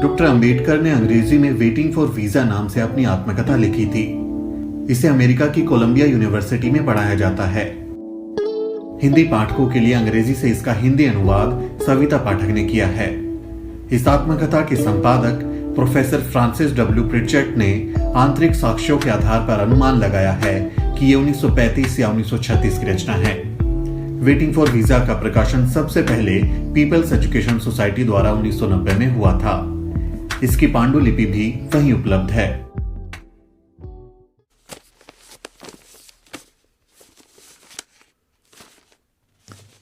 Doctor Ambedkar ने अंग्रेजी में वेटिंग फॉर वीजा नाम से अपनी आत्मकथा लिखी थी। इसे अमेरिका की कोलंबिया यूनिवर्सिटी में पढ़ाया जाता है। हिंदी पाठकों के लिए अंग्रेजी से इसका हिंदी अनुवाद सविता पाठक ने किया है। इस आत्मकथा के संपादक प्रोफेसर फ्रांसिस डब्ल्यू प्रिचर्ड ने आंतरिक साक्ष्यों के आधार पर अनुमान लगाया है कि ये 1935 या 1936 की रचना है। वेटिंग फॉर वीजा का प्रकाशन सबसे पहले पीपल्स एजुकेशन सोसाइटी द्वारा 1990 में हुआ था। इसकी पांडुलिपि भी वहीं उपलब्ध है।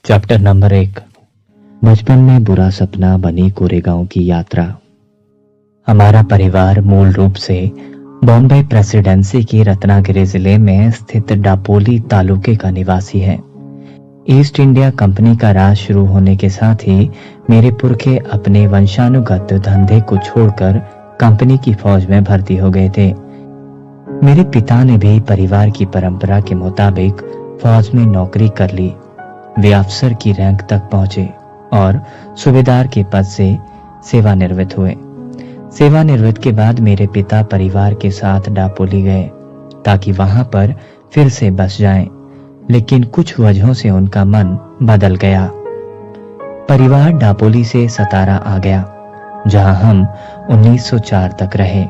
Chapter number 1। बचपन में बुरा सपना बनी कोरेगांव की यात्रा। हमारा परिवार मूल रूप से बॉम्बे प्रेसिडेंसी की रत्नागिरी जिले में स्थित डापोली तालुके का निवासी है। ईस्ट इंडिया कंपनी का राज शुरू होने के साथ ही मेरे पुरखे अपने वंशानुगत धंधे को छोड़कर कंपनी की फौज में भर्ती हो गए थे। मेरे पिता ने भी परिवार की परंपरा के मुताबिक फौज में नौकरी कर ली। वे अफसर की रैंक तक पहुंचे और सूबेदार के पद से सेवानिवृत्त हुए। सेवानिवृत्त के बाद मेरे पिता परिवार के साथ डापोली गए ताकि वहां पर फिर से बस जाएं, लेकिन कुछ वजहों से उनका मन बदल गया। परिवार डापोली से सतारा आ गया, जहां हम 1904 तक रहे।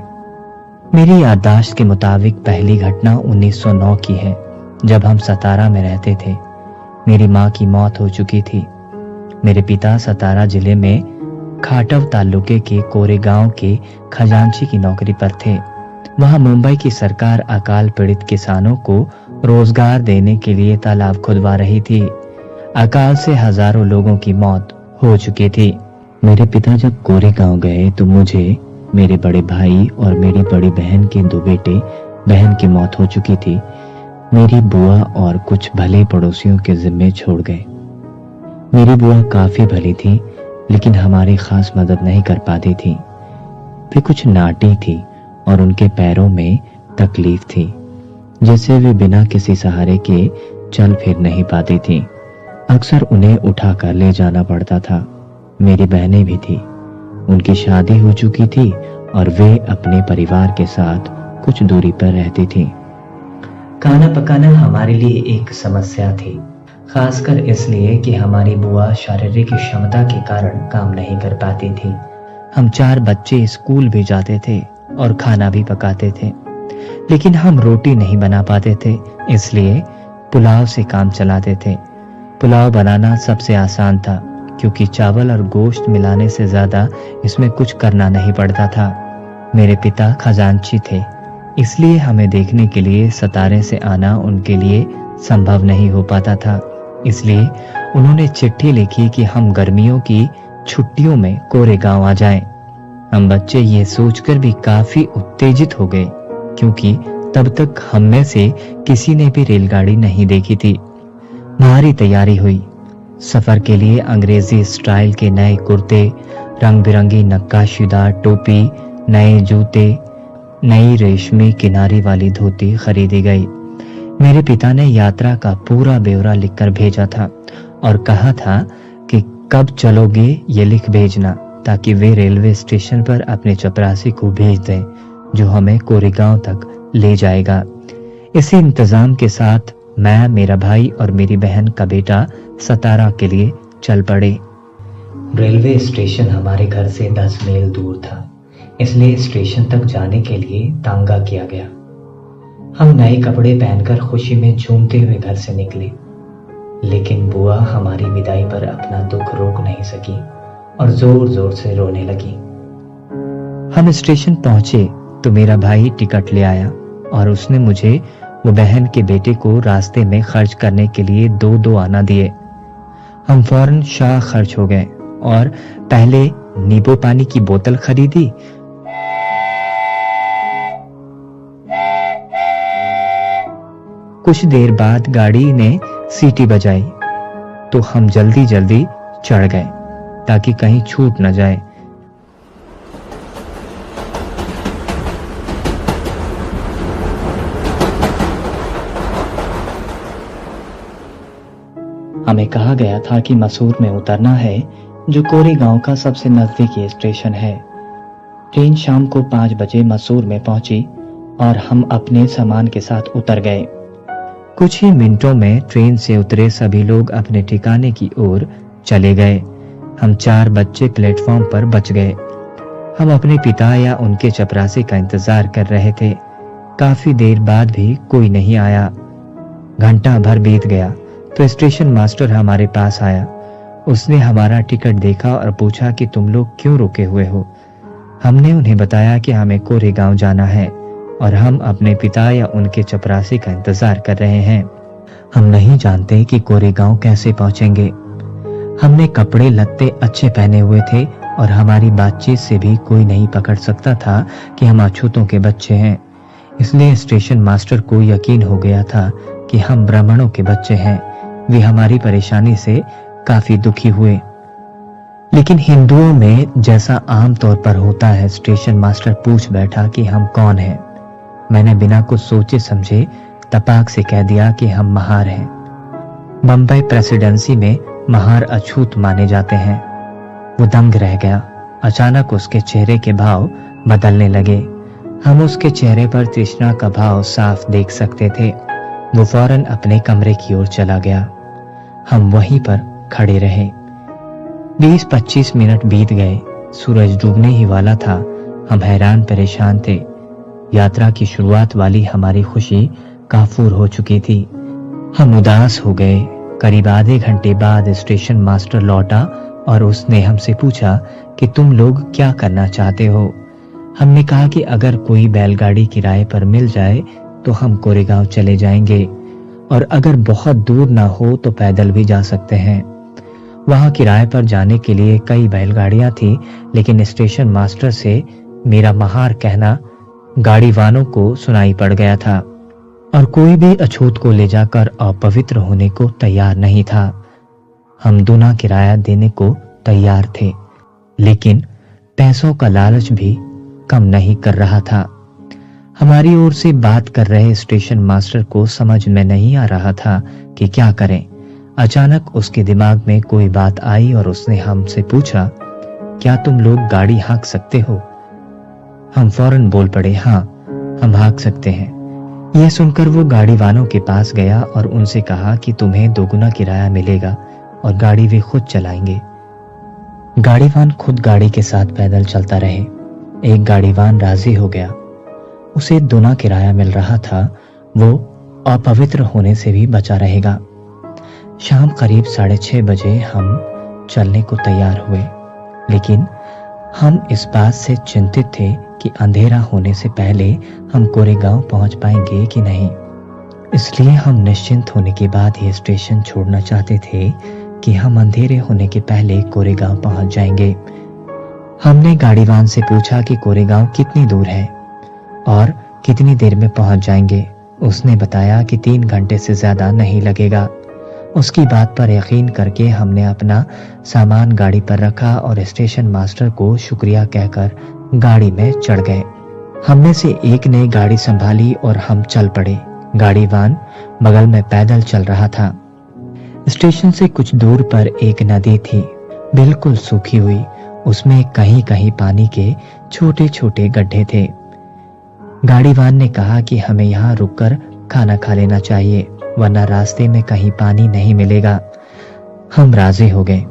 मेरी याददाश्त के मुताबिक पहली घटना 1909 की है, जब हम सतारा में रहते थे। मेरी मां की मौत हो चुकी थी। मेरे पिता सतारा जिले में खाटव तालुके के कोरेगांव के खजांची की नौकरी पर थे। वहां मुंबई की सरकार अकाल पीड़ित किसानों को रोजगार देने के लिए तालाब खुदवा रही थी। अकाल से हजारों लोगों की मौत हो चुकी थी। मेरे पिता जब कोरेगांव गए तो मुझे, मेरे बड़े भाई और मेरी बड़ी बहन के 2 बेटे बहन की मौत हो चुकी थी, मेरी बुआ और कुछ भले पड़ोसियों के जिम्मे छोड़ गए। मेरी बुआ काफी भली थी, लेकिन हमारी खास मदद नहीं कर पाती थी। वे कुछ नाटी थी और उनके पैरों में तकलीफ थी, जिससे वे बिना किसी सहारे के चल फिर नहीं पाती थी। अक्सर उन्हें उठाकर ले जाना पड़ता था। मेरी बहनें भी थी। उनकी शादी हो चुकी थी और वे अपने परिवार के साथ कुछ दूरी पर रहती थी। खाना पकाना हमारे लिए एक समस्या थी, खासकर इसलिए कि हमारी बुआ शारीरिक क्षमता के कारण काम नहीं कर पाती थी। हम 4 बच्चे स्कूल भी जाते थे और खाना भी पकाते थे, लेकिन हम रोटी नहीं बना पाते थे, इसलिए पुलाव से काम चलाते थे। पुलाव बनाना सबसे आसान था, क्योंकि चावल और गोश्त मिलाने से ज्यादा इसमें कुछ करना नहीं पड़ता था। मेरे पिता खजांची थे, इसलिए हमें देखने के लिए सतारे से आना उनके लिए संभव नहीं हो पाता था। इसलिए उन्होंने चिट्ठी लिखी कि हम गर्मियों की छुट्टियों में कोरेगांव आ जाएं। हम बच्चे ये सोचकर भी काफी उत्तेजित हो गए, क्योंकि तब तक हम में से किसी ने भी रेलगाड़ी नहीं देखी थी। भारी तैयारी हुई। सफर के लिए अंग्रेजी स्टाइल के नए कुर्ते, रंग बिरंगी नक्काशीदार टोपी, नए जूते, नई रेशमी किनारी वाली धोती खरीदी गई। मेरे पिता ने यात्रा का पूरा ब्यौरा लिखकर भेजा था और कहा था कि कब चलोगे ये लिख भेजना, ताकि वे रेलवे स्टेशन पर अपने चपरासी को भेज दें, जो हमें कोरेगांव तक ले जाएगा। इसी इंतजाम के साथ मैं, मेरा भाई और मेरी बहन का बेटा सतारा के लिए चल पड़े। रेलवे स्टेशन हमारे घर से 10 मील दूर था, इसलिए स्टेशन तक जाने के लिए तांगा किया गया। हम नए कपड़े पहनकर खुशी में झूमते हुए घर से निकले, लेकिन बुआ हमारी विदाई पर अपना दुख रोक नहीं सकी और जोर जोर से रोने लगी। हम स्टेशन पहुंचे तो मेरा भाई टिकट ले आया और उसने मुझे वो बहन के बेटे को रास्ते में खर्च करने के लिए 2-2 आना दिए। हम फौरन शाह खर्च हो गए और पहले नींबू पानी की बोतल खरीदी, कुछ देर बाद गाड़ी ने सीटी बजाई तो हम जल्दी जल्दी चढ़ गए ताकि कहीं छूट न जाए। हमें कहा गया था कि मसूर में उतरना है, जो कोरेगांव का सबसे नजदीकी स्टेशन है। ट्रेन शाम को 5 बजे मैसूर में पहुंची और हम अपने सामान के साथ उतर गए। कुछ ही मिनटों में ट्रेन से उतरे सभी लोग अपने ठिकाने की ओर चले गए। हम 4 बच्चे प्लेटफॉर्म पर बच गए। हम अपने पिता या उनके चपरासी का इंतजार कर रहे थे। काफी देर बाद भी कोई नहीं आया। घंटा भर बीत गया तो स्टेशन मास्टर हमारे पास आया। उसने हमारा टिकट देखा और पूछा कि तुम लोग क्यों रुके हुए हो। हमने उन्हें बताया कि हमें कोरेगांव जाना है और हम अपने पिता या उनके चपरासी का इंतजार कर रहे हैं। हम नहीं जानते कि कोरेगांव कैसे पहुंचेंगे। हमने कपड़े लत्ते अच्छे पहने हुए थे और हमारी बातचीत से भी कोई नहीं पकड़ सकता था कि हम अछूतों के बच्चे हैं। इसलिए स्टेशन मास्टर को यकीन हो गया था कि हम ब्राह्मणों के बच्चे हैं। वे हमारी परेशानी से काफी दुखी हुए। लेकिन हिंदुओं में जैसा आम तौर पर होता है, स्टेशन मास्टर पूछ बैठा कि हम कौन हैं। मैंने बिना कुछ सोचे समझे तपाक से कह दिया कि हम महार हैं। बम्बई प्रेसिडेंसी में महार अछूत माने जाते हैं। वो दंग रह गया। अचानक उसके चेहरे के भाव बदलने लगे। हम उसके चेहरे पर तृष्णा का भाव साफ देख सकते थे। वो फौरन अपने कमरे की ओर चला गया। हम वहीं पर खड़े रहे। 20-25 मिनट बीत गए। सूरज डूबने ही वाला था। हम हैरान परेशान थे। यात्रा की शुरुआत वाली हमारी खुशी काफूर हो चुकी थी। हम उदास हो गए। करीब आधे घंटे बाद स्टेशन मास्टर लौटा और उसने हमसे पूछा कि तुम लोग क्या करना चाहते हो। हमने कहा कि अगर कोई बैलगाड़ी किराए पर मिल जाए तो हम कोरेगांव चले जाएंगे और अगर बहुत दूर ना हो तो पैदल भी जा सकते हैं। वहां किराए पर जाने के लिए कई बैलगाड़ियां थी, लेकिन स्टेशन मास्टर से मेरा महार कहना गाड़ी वालों को सुनाई पड़ गया था और कोई भी अछूत को ले जाकर अपवित्र होने को तैयार नहीं था। हम दूना किराया देने को तैयार थे, लेकिन पैसों का लालच भी कम नहीं कर रहा था। हमारी ओर से बात कर रहे स्टेशन मास्टर को समझ में नहीं आ रहा था कि क्या करें। अचानक उसके दिमाग में कोई बात आई और उसने हमसे पूछा, क्या तुम लोग गाड़ी हाँक सकते हो? हम फौरन बोल पड़े, हाँ, हम हाँक सकते हैं। यह सुनकर वो गाड़ी वालों के पास गया और उनसे कहा कि तुम्हें दोगुना किराया मिलेगा और गाड़ी वे खुद चलाएंगे। गाड़ीवान खुद गाड़ी के साथ पैदल चलता रहे। एक गाड़ीवान राजी हो गया। उसे दूना किराया मिल रहा था। वो अपवित्र होने से भी बचा रहेगा। शाम करीब 6:30 बजे हम चलने को तैयार हुए, लेकिन हम इस बात से चिंतित थे कि अंधेरा होने से पहले हम कोरेगांव पहुंच पाएंगे कि नहीं। इसलिए हम निश्चिंत होने के बाद ये स्टेशन छोड़ना चाहते थे कि हम अंधेरे होने के पहले कोरेगांव पहुंच जाएंगे। हमने गाड़ीवान से पूछा कि कोरेगांव कितनी दूर है और कितनी देर में पहुंच जाएंगे। उसने बताया कि 3 घंटे से ज्यादा नहीं लगेगा। उसकी बात पर यकीन करके हमने अपना सामान गाड़ी पर रखा और स्टेशन मास्टर को शुक्रिया कहकर गाड़ी में चढ़ गए। हममें से एक ने गाड़ी संभाली और हम चल पड़े। गाड़ीवान बगल में पैदल चल रहा था। स्टेशन से कुछ दूर पर एक नदी थी, बिल्कुल सूखी हुई। उसमें कहीं कहीं पानी के छोटे छोटे गड्ढे थे। गाड़ीवान ने कहा कि हमें यहाँ रुककर खाना खा लेना चाहिए, वरना रास्ते में कहीं पानी नहीं मिलेगा। हम राजी हो गए।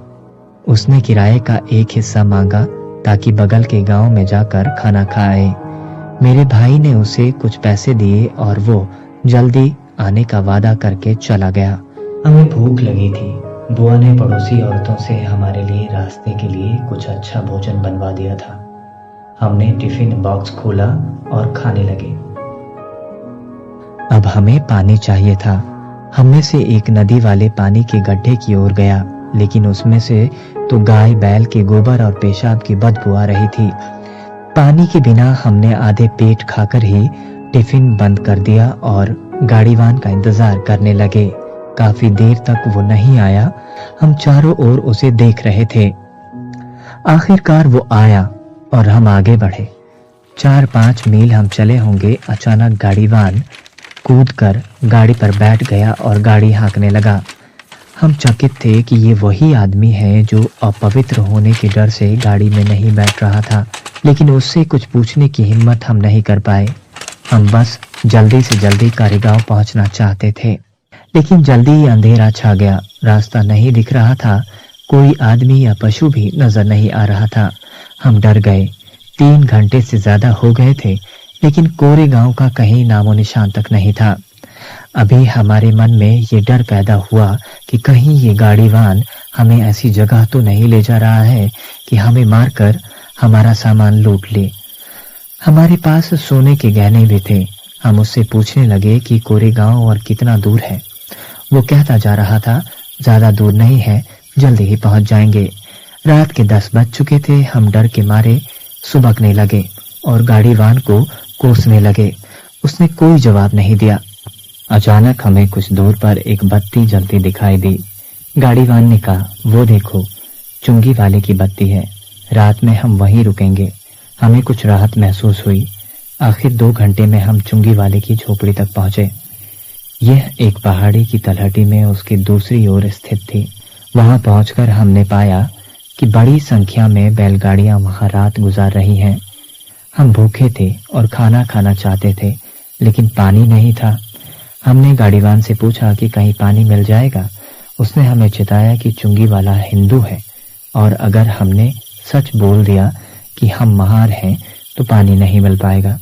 उसने किराए का एक हिस्सा मांगा ताकि बगल के गांव में जाकर खाना खाए। मेरे भाई ने उसे कुछ पैसे दिए और वो जल्दी आने का वादा करके चला गया। हमें भूख लगी थी। बुआ ने पड़ोसी औरतों से हमारे लिए रास्ते के लिए कुछ अच्छा भोजन बनवा दिया था। हमने टिफिन बॉक्स खोला और खाने लगे। अब हमें पानी चाहिए था। हममें से एक नदी वाले पानी के गड्ढे की ओर गया, लेकिन उसमें से तो गाय बैल के गोबर और पेशाब की बदबू आ रही थी। पानी के बिना हमने आधे पेट खाकर ही टिफिन बंद कर दिया और गाड़ीवान का इंतजार करने लगे। काफी देर तक वो नहीं आया। हम चारों ओर उसे देख रहे थे। आखिरकार वो आया और हम आगे बढ़े। 4-5 मील हम चले होंगे। अचानक गाड़ीवान कूदकर गाड़ी पर बैठ गया और गाड़ी हाँकने लगा। हम चकित थे कि ये वही आदमी है जो अपवित्र होने के डर से गाड़ी में नहीं बैठ रहा था, लेकिन उससे कुछ पूछने की हिम्मत हम नहीं कर पाए। हम बस जल्दी से जल्दी कारेगांव पहुंचना चाहते थे, लेकिन जल्दी ही अंधेरा छा गया। रास्ता नहीं दिख रहा था, कोई आदमी या पशु भी नजर नहीं आ रहा था। हम डर गए। 3 घंटे से ज्यादा हो गए थे, लेकिन कोरेगांव का कहीं नामो निशान तक नहीं था। अभी हमारे मन में ये डर पैदा हुआ कि कहीं ये गाड़ीवान हमें ऐसी जगह तो नहीं ले जा रहा है कि हमें मारकर हमारा सामान लूट ले। हमारे पास सोने के गहने भी थे। हम उससे पूछने लगे कि कोरेगांव और कितना दूर है। वो कहता जा रहा था, ज्यादा दूर नहीं है, जल्दी ही पहुंच जाएंगे। रात के 10 बज चुके थे। हम डर के मारे सुबकने लगे और गाड़ीवान को कोसने लगे। उसने कोई जवाब नहीं दिया। अचानक हमें कुछ दूर पर एक बत्ती जलती दिखाई दी। गाड़ीवान ने कहा, वो देखो, चुंगी वाले की बत्ती है। रात में हम वहीं रुकेंगे। हमें कुछ राहत महसूस हुई। आखिर 2 घंटे में हम चुंगी वाले की झोपड़ी तक पहुंचे। यह एक पहाड़ी की तलहटी में उसकी दूसरी ओर स्थित थी। वहां पहुंचकर हमने पाया कि बड़ी संख्या में बैलगाड़ियां वहां रात गुजार रही हैं। हम भूखे थे और खाना खाना चाहते थे, लेकिन पानी नहीं था। हमने गाड़ीवान से पूछा कि कहीं पानी मिल जाएगा। उसने हमें चिताया कि चुंगी वाला हिंदू है और अगर हमने सच बोल दिया कि हम महार हैं तो पानी नहीं मिल पाएगा।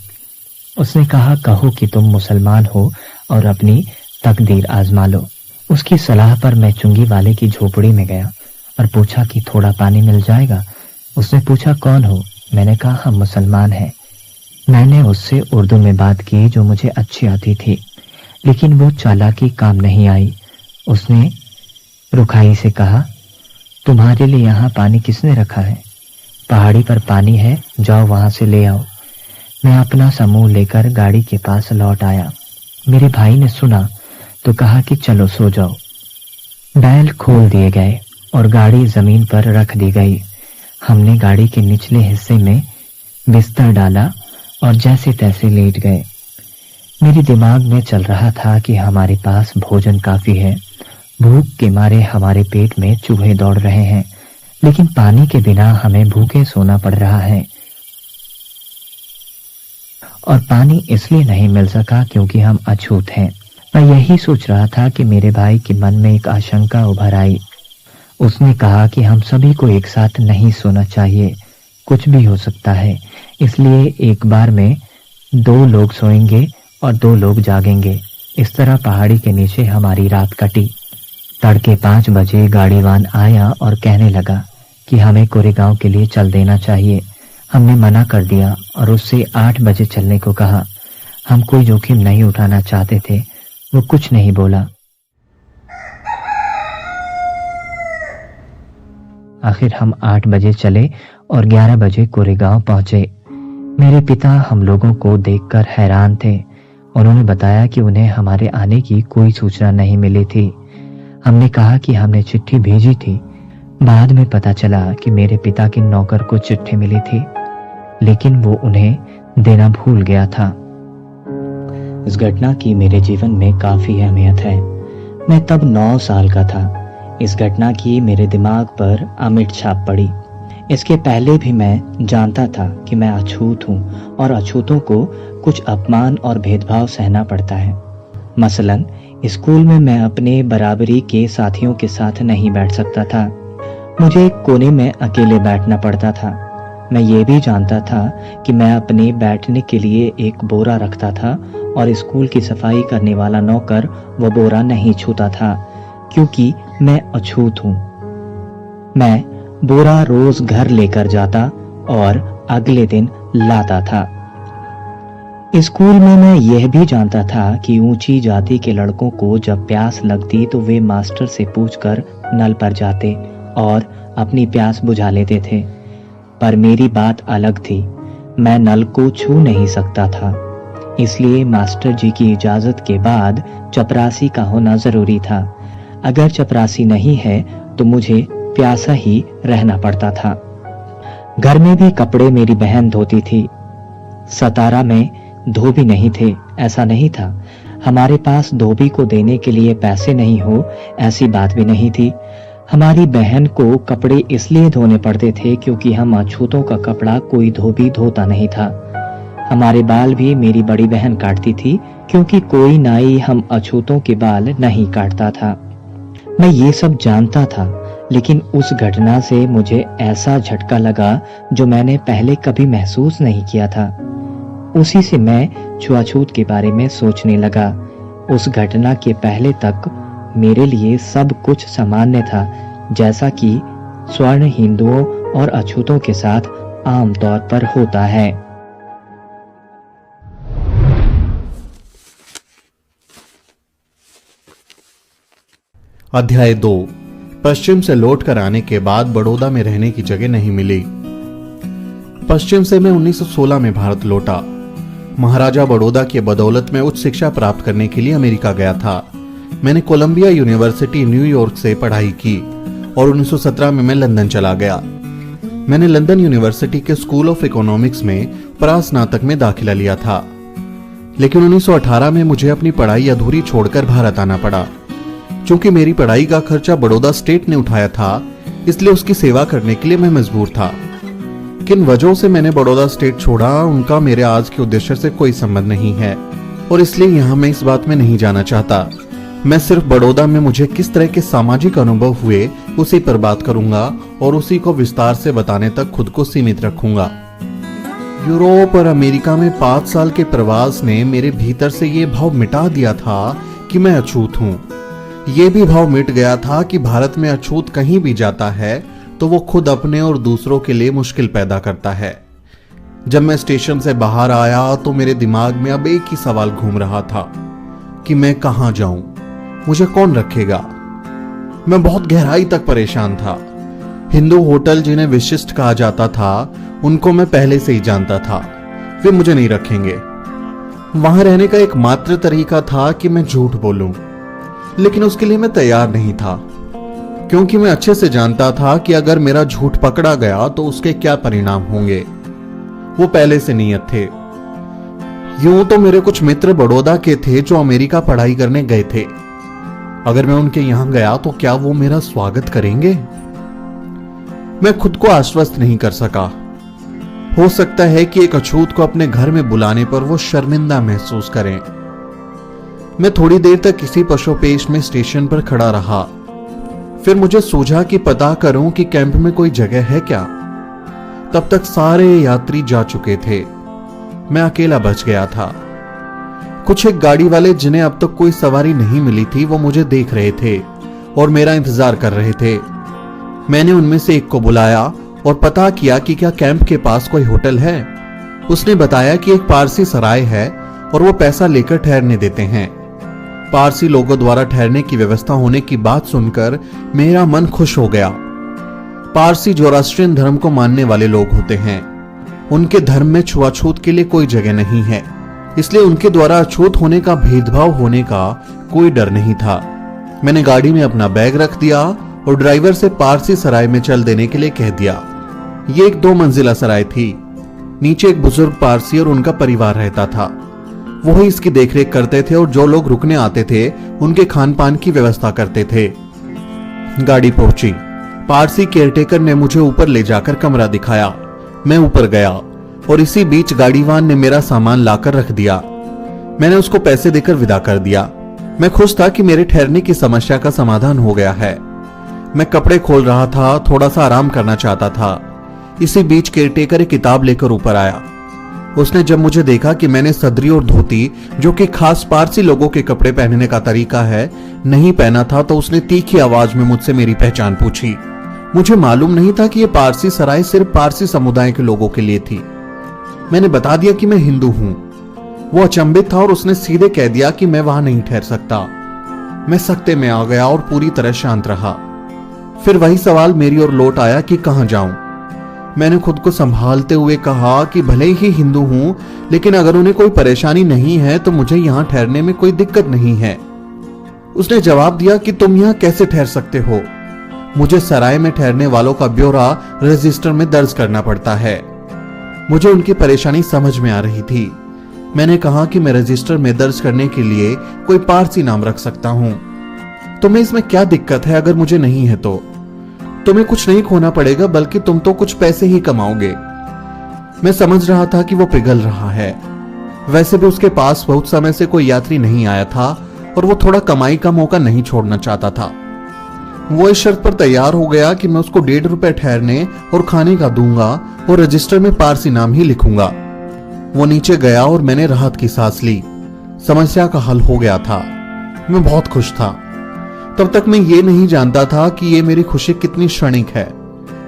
उसने कहा, कहो कि तुम मुसलमान हो और अपनी तकदीर आजमा लो। उसकी सलाह पर मैं चुंगी वाले की झोपड़ी में गया और पूछा कि थोड़ा पानी मिल जाएगा। उसने पूछा, कौन हो? मैंने कहा, हम मुसलमान हैं। मैंने उससे उर्दू में बात की जो मुझे अच्छी आती थी, लेकिन वो चालाकी काम नहीं आई। उसने रुखाई से कहा, तुम्हारे लिए यहाँ पानी किसने रखा है? पहाड़ी पर पानी है, जाओ वहां से ले आओ। मैं अपना समूह लेकर गाड़ी के पास लौट आया। मेरे भाई ने सुना तो कहा कि चलो सो जाओ। बैल खोल दिए गए और गाड़ी जमीन पर रख दी गई। हमने गाड़ी के निचले हिस्से में बिस्तर डाला और जैसे तैसे लेट गए। मेरे दिमाग में चल रहा था कि हमारे पास भोजन काफी है। भूख के मारे हमारे पेट में चूहे दौड़ रहे हैं, लेकिन पानी के बिना हमें भूखे सोना पड़ रहा है। और पानी इसलिए नहीं मिल सका क्योंकि हम अछूत हैं। मैं यही सोच रहा था कि मेरे भाई के मन में एक आशंका उभर आई। उसने कहा कि हम सभी को एक साथ नहीं सोना चाहिए, कुछ भी हो सकता है, इसलिए एक बार में 2 लोग सोएंगे और 2 लोग जागेंगे। इस तरह पहाड़ी के नीचे हमारी रात कटी। तड़के 5 बजे गाड़ीवान आया और कहने लगा कि हमें कोरेगांव के लिए चल देना चाहिए। हमने मना कर दिया और उससे 8 बजे चलने को कहा। हम कोई जोखिम नहीं उठाना चाहते थे। वो कुछ नहीं बोला। आखिर हम 8 बजे चले और 11 बजे कोरेगांव पहुंचे। मेरे पिता हम लोगों को देखकर हैरान थे। उन्होंने बताया कि उन्हें हमारे आने की कोई सूचना नहीं मिली थी। हमने कहा कि हमने चिट्ठी भेजी थी। बाद में पता चला कि मेरे पिता के नौकर को चिट्ठी मिली थी, लेकिन वो उन्हें देना भूल गया था। इस घटना की मेरे जीवन में काफी अहमियत है। मैं तब 9 साल का था। इस घटना की मेरे दिमाग पर अमिट छाप पड़ी। इसके पहले भी मैं जानता था कि मैं अछूत हूँ और अछूतों को कुछ अपमान और भेदभाव सहना पड़ता है। मसलन स्कूल में मैं अपने बराबरी के साथियों के साथ नहीं बैठ सकता था। मुझे एक कोने में अकेले बैठना पड़ता था। मैं ये भी जानता था कि मैं अपने बैठने के लिए एक बोरा रखता था और स्कूल की सफाई करने वाला नौकर वो बोरा नहीं छूता था, क्योंकि मैं अछूत हूँ। मैं बोरा रोज घर लेकर जाता और अगले दिन लाता था। स्कूल में मैं यह भी जानता था कि ऊंची जाति के लड़कों को जब प्यास लगती तो वे मास्टर से पूछकर नल पर जाते और अपनी प्यास बुझा लेते थे। पर मेरी बात अलग थी। मैं नल को छू नहीं सकता था, इसलिए मास्टर जी की इजाजत के बाद चपरासी का होना जरूरी था। अगर चपरासी नहीं है तो मुझे प्यासा ही रहना पड़ता था। घर में भी कपड़े मेरी बहन धोती थी। सतारा में धोबी नहीं थे, ऐसा नहीं था। हमारे पास धोबी को देने के लिए पैसे नहीं हो ऐसी बात भी नहीं थी। हमारी बहन को कपड़े इसलिए धोने पड़ते थे क्योंकि हम अछूतों का कपड़ा कोई धोबी धोता नहीं था। हमारे बाल भी मेरी बड़ी बहन काटती थी क्योंकि कोई नाई हम अछूतों के बाल नहीं काटता था। मैं ये सब जानता था, लेकिन उस घटना से मुझे ऐसा झटका लगा जो मैंने पहले कभी महसूस नहीं किया था। उसी से मैं छुआछूत के बारे में सोचने लगा। उस घटना के पहले तक मेरे लिए सब कुछ सामान्य था, जैसा कि स्वर्ण हिंदुओं और अछूतों के साथ आम तौर पर होता है। अध्याय 2। पश्चिम से लौट कर आने के बाद बड़ौदा में रहने की जगह नहीं मिली। पश्चिम से मैं 1916 में भारत लौटा। महाराजा बड़ौदा की बदौलत में उच्च शिक्षा प्राप्त करने के लिए अमेरिका गया था। मैंने कोलंबिया यूनिवर्सिटी न्यूयॉर्क से पढ़ाई की और 1917 में मैं लंदन चला गया। मैंने लंदन यूनिवर्सिटी के स्कूल ऑफ इकोनॉमिक्स में परास्नातक में दाखिला लिया था, लेकिन 1918 में मुझे अपनी पढ़ाई अधूरी छोड़कर भारत आना पड़ा। चूंकि मेरी पढ़ाई का खर्चा बड़ौदा स्टेट ने उठाया था, इसलिए उसकी सेवा करने के लिए मैं मजबूर था। किन वजहों से मैंने बड़ौदा स्टेट छोड़ा, उनका मेरे आज के उद्देश्य से कोई संबंध नहीं है और इसलिए यहां मैं इस बात में नहीं जाना चाहता। मैं सिर्फ बड़ौदा में मुझे किस तरह के सामाजिक अनुभव हुए उसी पर बात करूंगा और उसी को विस्तार से बताने तक खुद को सीमित रखूंगा। यूरोप और अमेरिका में 5 साल के प्रवास ने मेरे भीतर से ये भाव मिटा दिया था कि मैं अछूत हूं। ये भी भाव मिट गया था कि भारत में अछूत कहीं भी जाता है तो वो खुद अपने और दूसरों के लिए मुश्किल पैदा करता है। जब मैं स्टेशन से बाहर आया तो मेरे दिमाग में अब एक ही सवाल घूम रहा था कि मैं कहां जाऊं, मुझे कौन रखेगा। मैं बहुत गहराई तक परेशान था। हिंदू होटल जिन्हें विशिष्ट कहा जाता था, उनको मैं पहले से ही जानता था, वे मुझे नहीं रखेंगे। वहां रहने का एकमात्र तरीका था कि मैं झूठ बोलूं, लेकिन उसके लिए मैं तैयार नहीं था, क्योंकि मैं अच्छे से जानता था कि अगर मेरा झूठ पकड़ा गया तो उसके क्या परिणाम होंगे। वो पहले से नियत थे। यूं तो मेरे कुछ मित्र बड़ौदा के थे जो अमेरिका पढ़ाई करने गए थे। अगर मैं उनके यहां गया तो क्या वो मेरा स्वागत करेंगे? मैं खुद को आश्वस्त नहीं कर सका। हो सकता है कि एक अछूत को अपने घर में बुलाने पर वो शर्मिंदा महसूस करें। मैं थोड़ी देर तक किसी पशुपेश में स्टेशन पर खड़ा रहा। फिर मुझे सूझा कि पता करूं कि कैंप में कोई जगह है क्या। तब तक सारे यात्री जा चुके थे। मैं अकेला बच गया था। कुछ एक गाड़ी वाले जिन्हें अब तक कोई सवारी नहीं मिली थी, वो मुझे देख रहे थे और मेरा इंतजार कर रहे थे। मैंने उनमें से एक को बुलाया और पता किया कि क्या कैंप के पास कोई होटल है। उसने बताया कि एक पारसी सराय है और वो पैसा लेकर ठहरने देते हैं। पारसी लोगों द्वारा ठहरने की व्यवस्था होने की बात सुनकर मेरा मन खुश हो गया। पारसी जोरास्ट्रियन धर्म को मानने वाले लोग होते हैं। उनके धर्म में छुआछूत के लिए कोई जगह नहीं है, इसलिए उनके द्वारा अछूत होने का भेदभाव होने का कोई डर नहीं था। मैंने गाड़ी में अपना बैग रख दिया और ड्राइवर से पारसी सराय में चल देने के लिए कह दिया। ये एक 2 मंजिला सराय थी। नीचे एक बुजुर्ग पारसी और उनका परिवार रहता था। वो ही इसकी देखरेख करते थे और जो लोग रुकने आते थे उनके खान पान की व्यवस्था करते थे। गाड़ी पहुंची। पारसी केयरटेकर ने मुझे ऊपर ले जाकर कमरा दिखाया। मैं ऊपर गया और इसी बीच गाड़ीवान ने मेरा सामान लाकर रख दिया। मैंने उसको पैसे देकर विदा कर दिया। मैं खुश था कि मेरे ठहरने की समस्या का समाधान हो गया है। मैं कपड़े खोल रहा था, थोड़ा सा आराम करना चाहता था। इसी बीच केयरटेकर एक किताब लेकर ऊपर आया। उसने जब मुझे देखा कि मैंने सदरी और धोती, जो कि खास पारसी लोगों के कपड़े पहनने का तरीका है, नहीं पहना था, तो उसने तीखी आवाज में मुझसे मेरी पहचान पूछी। मुझे मालूम नहीं था कि यह पारसी सराय सिर्फ पारसी समुदाय के लोगों के लिए थी। मैंने बता दिया कि मैं हिंदू हूं। वो अचंभित था और उसने सीधे कह दिया कि मैं वहां नहीं ठहर सकता। मैं सख्ते में आ गया और पूरी तरह शांत रहा। फिर वही सवाल मेरी ओर लौट आया कि कहां जाऊं। मैंने खुद को संभालते हुए कहा कि भले ही हिंदू हूं, लेकिन अगर उन्हें कोई परेशानी नहीं है तो मुझे यहां ठहरने में कोई दिक्कत नहीं है। उसने जवाब दिया कि तुम यहां कैसे ठहर सकते हो? मुझे सराय में ठहरने वालों का ब्यौरा रजिस्टर में दर्ज करना पड़ता है। मुझे उनकी परेशानी समझ में आ रही थी। मैंने कहा कि मैं रजिस्टर में दर्ज करने के लिए कोई पारसी नाम रख सकता हूं। तुम्हें इसमें क्या दिक्कत है अगर मुझे नहीं है तो? तुम्हें कुछ नहीं खोना पड़ेगा, बल्कि तुम तो कुछ पैसे ही कमाओगे। मैं समझ रहा था कि वो पिघल रहा है। वैसे भी उसके पास बहुत समय से कोई यात्री नहीं आया था और वो थोड़ा कमाई का मौका नहीं छोड़ना चाहता था। वो इस शर्त पर तैयार हो गया कि मैं उसको 1.5 रुपए ठहरने और खाने का दूंगा और रजिस्टर में पारसी नाम ही लिखूंगा। वो नीचे गया और मैंने राहत की सांस ली। समस्या का हल हो गया था। मैं बहुत खुश था। तब तक मैं ये नहीं जानता था कि ये मेरी खुशी कितनी क्षणिक है।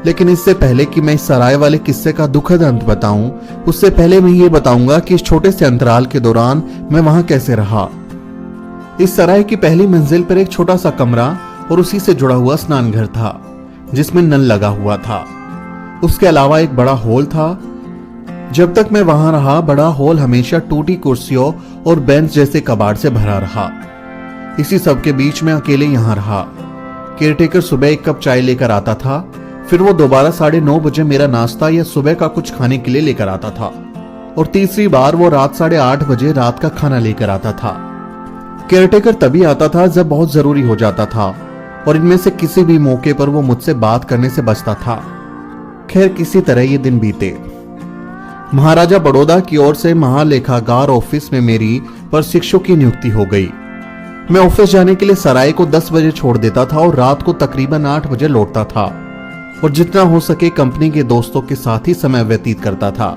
लेकिन इससे पहले कि मैं इस सराय वाले किस्से का दुखद अंत बताऊं, उससे पहले मैं ये बताऊंगा कि इस छोटे से अंतराल के दौरान मैं वहां कैसे रहा। इस सराय की पहली मंजिल पर एक छोटा सा कमरा और उसी से जुड़ा हुआ स्नान घर था, जिसमें नल लगा हुआ था। उसके अलावा एक बड़ा हॉल था। जब तक मैं वहां रहा, बड़ा हॉल हमेशा टूटी कुर्सियों और बेंच जैसे कबाड़ से भरा रहा। इसी सब के बीच में अकेले यहां रहा। केयरटेकर सुबह 1 कप चाय लेकर आता था, फिर वो दोबारा 9:30 बजे मेरा नाश्ता या सुबह का कुछ खाने के लिए लेकर आता था, और तीसरी बार वो रात 8:30 बजे रात का खाना लेकर आता था। केयरटेकर तभी आता था जब बहुत जरूरी हो जाता था, और इनमें से किसी भी मौके पर वो मुझसे बात करने से बचता था। खैर, किसी तरह ये दिन बीते। महाराजा बड़ौदा की ओर से महालेखागार ऑफिस में मेरी प्रशिक्षु की नियुक्ति हो गई। मैं ऑफिस जाने के लिए सराय को 10 बजे छोड़ देता था और रात को तकरीबन 8 बजे लौटता था, और जितना हो सके कंपनी के दोस्तों के साथ ही समय व्यतीत करता था।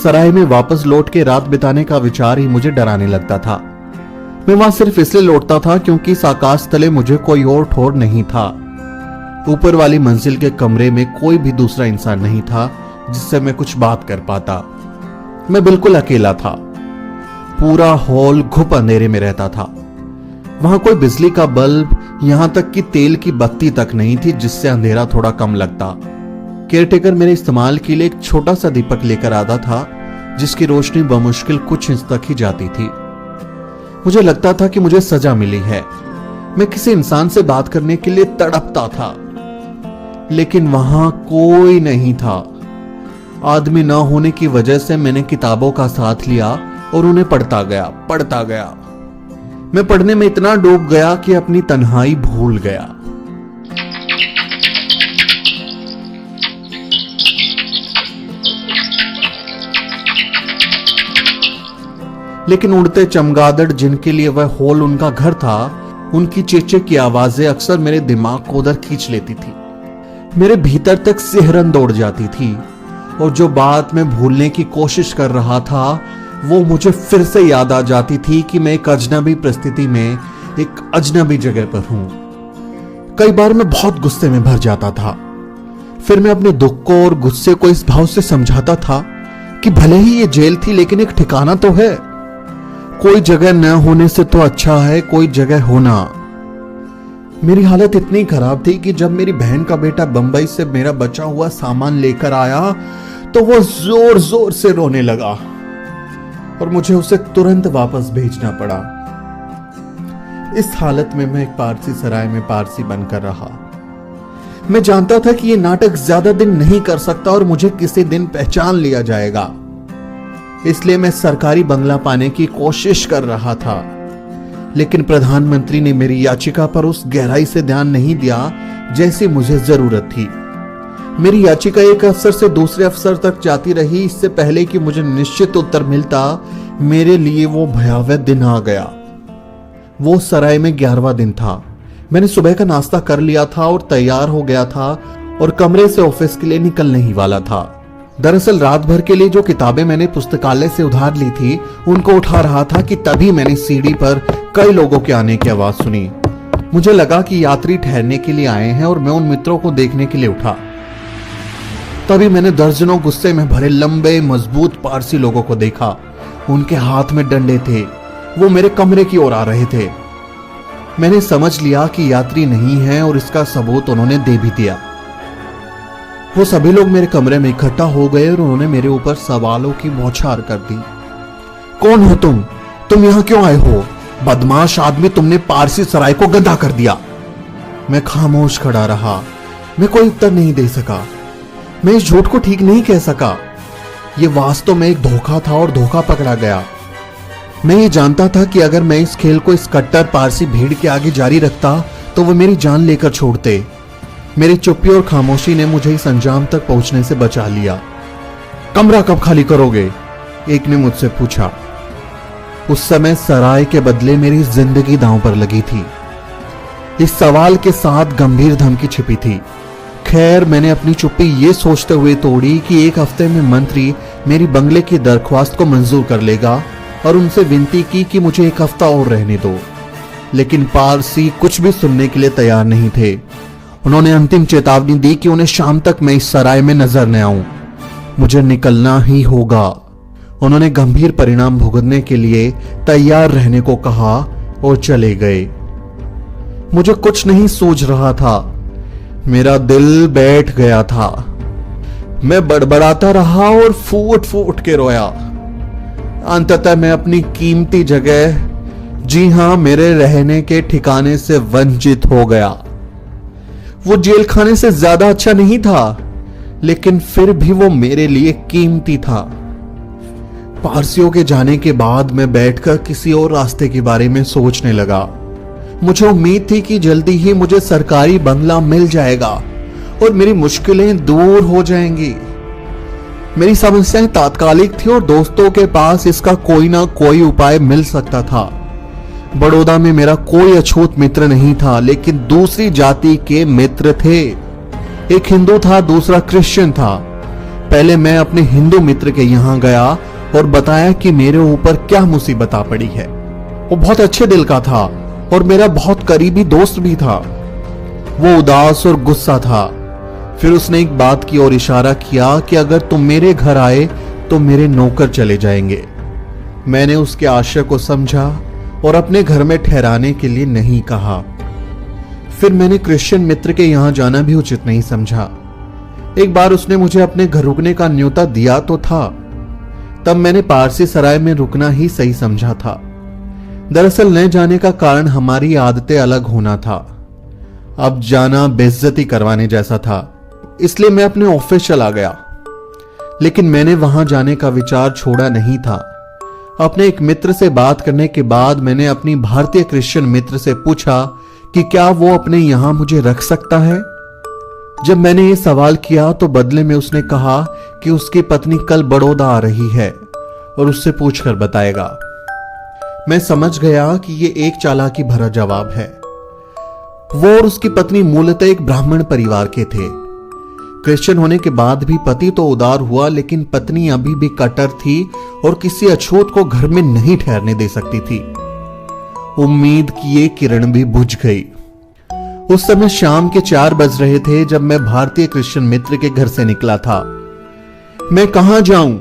सराय में वापस लौट के रात बिताने का विचार ही मुझे डराने लगता था। मैं वहां सिर्फ इसलिए लौटता था क्योंकि इस आकाश तले मुझे कोई और ठौर नहीं था। ऊपर वाली मंजिल के कमरे में कोई भी दूसरा इंसान नहीं था जिससे मैं कुछ बात कर पाता। मैं बिल्कुल अकेला था। पूरा हॉल घुप अंधेरे में रहता था। वहां कोई बिजली का बल्ब, यहां तक कि तेल की बत्ती तक नहीं थी जिससे अंधेरा थोड़ा कम लगता। केयरटेकर मेरे इस्तेमाल के लिए एक छोटा सा दीपक लेकर आता था, जिसकी रोशनी बमुश्किल कुछ इंच तक ही जाती थी। मुझे लगता था कि मुझे सजा मिली है। मैं किसी इंसान से बात करने के लिए तड़पता था, लेकिन वहां कोई नहीं था। आदमी न होने की वजह से मैंने किताबों का साथ लिया और उन्हें पढ़ता गया। मैं पढ़ने में इतना डूब गया कि अपनी तन्हाई भूल गया। लेकिन उड़ते चमगादड़ जिनके लिए वह हॉल उनका घर था, उनकी चेचे की आवाजें अक्सर मेरे दिमाग को उधर खींच लेती थी। मेरे भीतर तक सिहरन दौड़ जाती थी, और जो बात मैं भूलने की कोशिश कर रहा था वो मुझे फिर से याद आ जाती थी कि मैं एक अजनबी परिस्थिति में एक अजनबी जगह पर हूं। कई बार मैं बहुत गुस्से में भर जाता था। फिर मैं अपने दुख को और गुस्से को इस भाव से समझाता था कि भले ही ये जेल थी, लेकिन एक ठिकाना तो है। कोई जगह न होने से तो अच्छा है कोई जगह होना। मेरी हालत इतनी खराब थी कि जब मेरी बहन का बेटा बंबई से मेरा बचा हुआ सामान लेकर आया तो वो जोर जोर से रोने लगा और मुझे उसे तुरंत वापस भेजना पड़ा। इस हालत में मैं एक पारसी सराय में पारसी बनकर रहा। मैं जानता था कि यह नाटक ज्यादा दिन नहीं कर सकता और मुझे किसी दिन पहचान लिया जाएगा, इसलिए मैं सरकारी बंगला पाने की कोशिश कर रहा था। लेकिन प्रधानमंत्री ने मेरी याचिका पर उस गहराई से ध्यान नहीं दिया जैसी मुझे जरूरत थी। मेरी याचिका एक अफसर से दूसरे अफसर तक जाती रही। इससे पहले कि मुझे निश्चित उत्तर मिलता, मेरे लिए वो भयावह दिन आ गया। वो सराय में 11वां दिन था। मैंने सुबह का नाश्ता कर लिया था और तैयार हो गया था और कमरे से ऑफिस के लिए निकलने ही वाला था। दरअसल रात भर के लिए जो किताबें मैंने पुस्तकालय से उधार ली थी उनको उठा रहा था कि तभी मैंने सीढ़ी पर कई लोगों के आने की आवाज सुनी। मुझे लगा कि यात्री ठहरने के लिए आए हैं और मैं उन मित्रों को देखने के लिए उठा। तभी मैंने दर्जनों गुस्से में भरे लंबे मजबूत पारसी लोगों को देखा। उनके हाथ में डंडे थे। वो मेरे कमरे की ओर आ रहे थे। मैंने समझ लिया कि यात्री नहीं है और इसका सबूत उन्होंने दे भी दिया। वो सभी लोग मेरे कमरे में इकट्ठा हो गए और उन्होंने मेरे ऊपर सवालों की बौछार कर दी। कौन हो तुम? तुम यहां क्यों आए हो? बदमाश आदमी, तुमने पारसी सराय को गंदा कर दिया। मैं खामोश खड़ा रहा। मैं कोई उत्तर नहीं दे सका। मैं इस झूठ को ठीक नहीं कह सका। ये वास्तव में एक धोखा था और धोखा पकड़ा गया। मैं ये जानता था कि अगर मैं इस खेल को इस कट्टर पारसी भीड़ के आगे जारी रखता तो वो मेरी जान लेकर छोड़ते। मेरी चुप्पी और खामोशी ने मुझे इस अंजाम तक पहुंचने से बचा लिया। कमरा कब खाली करोगे? एक ने मुझसे पूछा। उस समय सराय के बदले मेरी जिंदगी दांव पर लगी थी। इस सवाल के साथ गंभीर धमकी छिपी थी। खैर, मैंने अपनी चुप्पी ये सोचते हुए तोड़ी कि एक हफ्ते में मंत्री मेरी बंगले की दरख्वास्त को मंजूर कर लेगा और उनसे विनती की कि मुझे एक हफ्ता और रहने दो। लेकिन पारसी कुछ भी सुनने के लिए तैयार नहीं थे। उन्होंने अंतिम चेतावनी दी कि उन्हें शाम तक मैं इस सराय में नजर न आऊं। मुझे निकलना ही होगा। उन्होंने गंभीर परिणाम भुगतने के लिए तैयार रहने को कहा और चले गए। मुझे कुछ नहीं सूझ रहा था। मेरा दिल बैठ गया था। मैं बड़बड़ाता रहा और फूट फूट के रोया। अंततः मैं अपनी कीमती जगह, जी हां, मेरे रहने के ठिकाने से वंचित हो गया। वो जेल खाने से ज्यादा अच्छा नहीं था, लेकिन फिर भी वो मेरे लिए कीमती था। पारसियों के जाने के बाद मैं बैठकर किसी और रास्ते के बारे में सोचने लगा। मुझे उम्मीद थी कि जल्दी ही मुझे सरकारी बंगला मिल जाएगा और मेरी मुश्किलें दूर हो जाएंगी। मेरी समस्याएं तात्कालिक थी और दोस्तों के पास इसका कोई ना कोई उपाय मिल सकता था। बड़ौदा में मेरा कोई अछूत मित्र नहीं था, लेकिन दूसरी जाति के मित्र थे। एक हिंदू था, दूसरा क्रिश्चियन था। पहले मैं अपने हिंदू मित्र के यहां गया और बताया कि मेरे ऊपर क्या मुसीबत आ पड़ी है। वो बहुत अच्छे दिल का था और मेरा बहुत करीबी दोस्त भी था। वो उदास और गुस्सा था। फिर उसने एक बात की ओर इशारा किया कि अगर तुम मेरे घर आए तो मेरे नौकर चले जाएंगे। मैंने उसके आशय को समझा और अपने घर में ठहराने के लिए नहीं कहा। फिर मैंने क्रिश्चियन मित्र के यहां जाना भी उचित नहीं समझा। एक बार उसने मुझे अपने घर रुकने का न्योता दिया तो था, तब मैंने पारसी सराय में रुकना ही सही समझा था। दरअसल न जाने का कारण हमारी आदतें अलग होना था। अब जाना बेइज्जती करवाने जैसा था, इसलिए मैं अपने ऑफिस चला गया। लेकिन मैंने वहां जाने का विचार छोड़ा नहीं था। अपने एक मित्र से बात करने के बाद मैंने अपनी भारतीय क्रिश्चियन मित्र से पूछा कि क्या वो अपने यहां मुझे रख सकता है। जब मैंने ये सवाल किया तो बदले में उसने कहा कि उसकी पत्नी कल बड़ौदा आ रही है और उससे पूछकर बताएगा। मैं समझ गया कि ये एक चालाकी भरा जवाब है। वो और उसकी पत्नी मूलतः एक ब्राह्मण परिवार के थे। क्रिश्चियन होने के बाद भी पति तो उदार हुआ, लेकिन पत्नी अभी भी कट्टर थी और किसी अछूत को घर में नहीं ठहरने दे सकती थी। उम्मीद की ये किरण भी बुझ गई। उस समय शाम के 4 बज रहे थे जब मैं भारतीय क्रिश्चियन मित्र के घर से निकला था। मैं कहां जाऊं?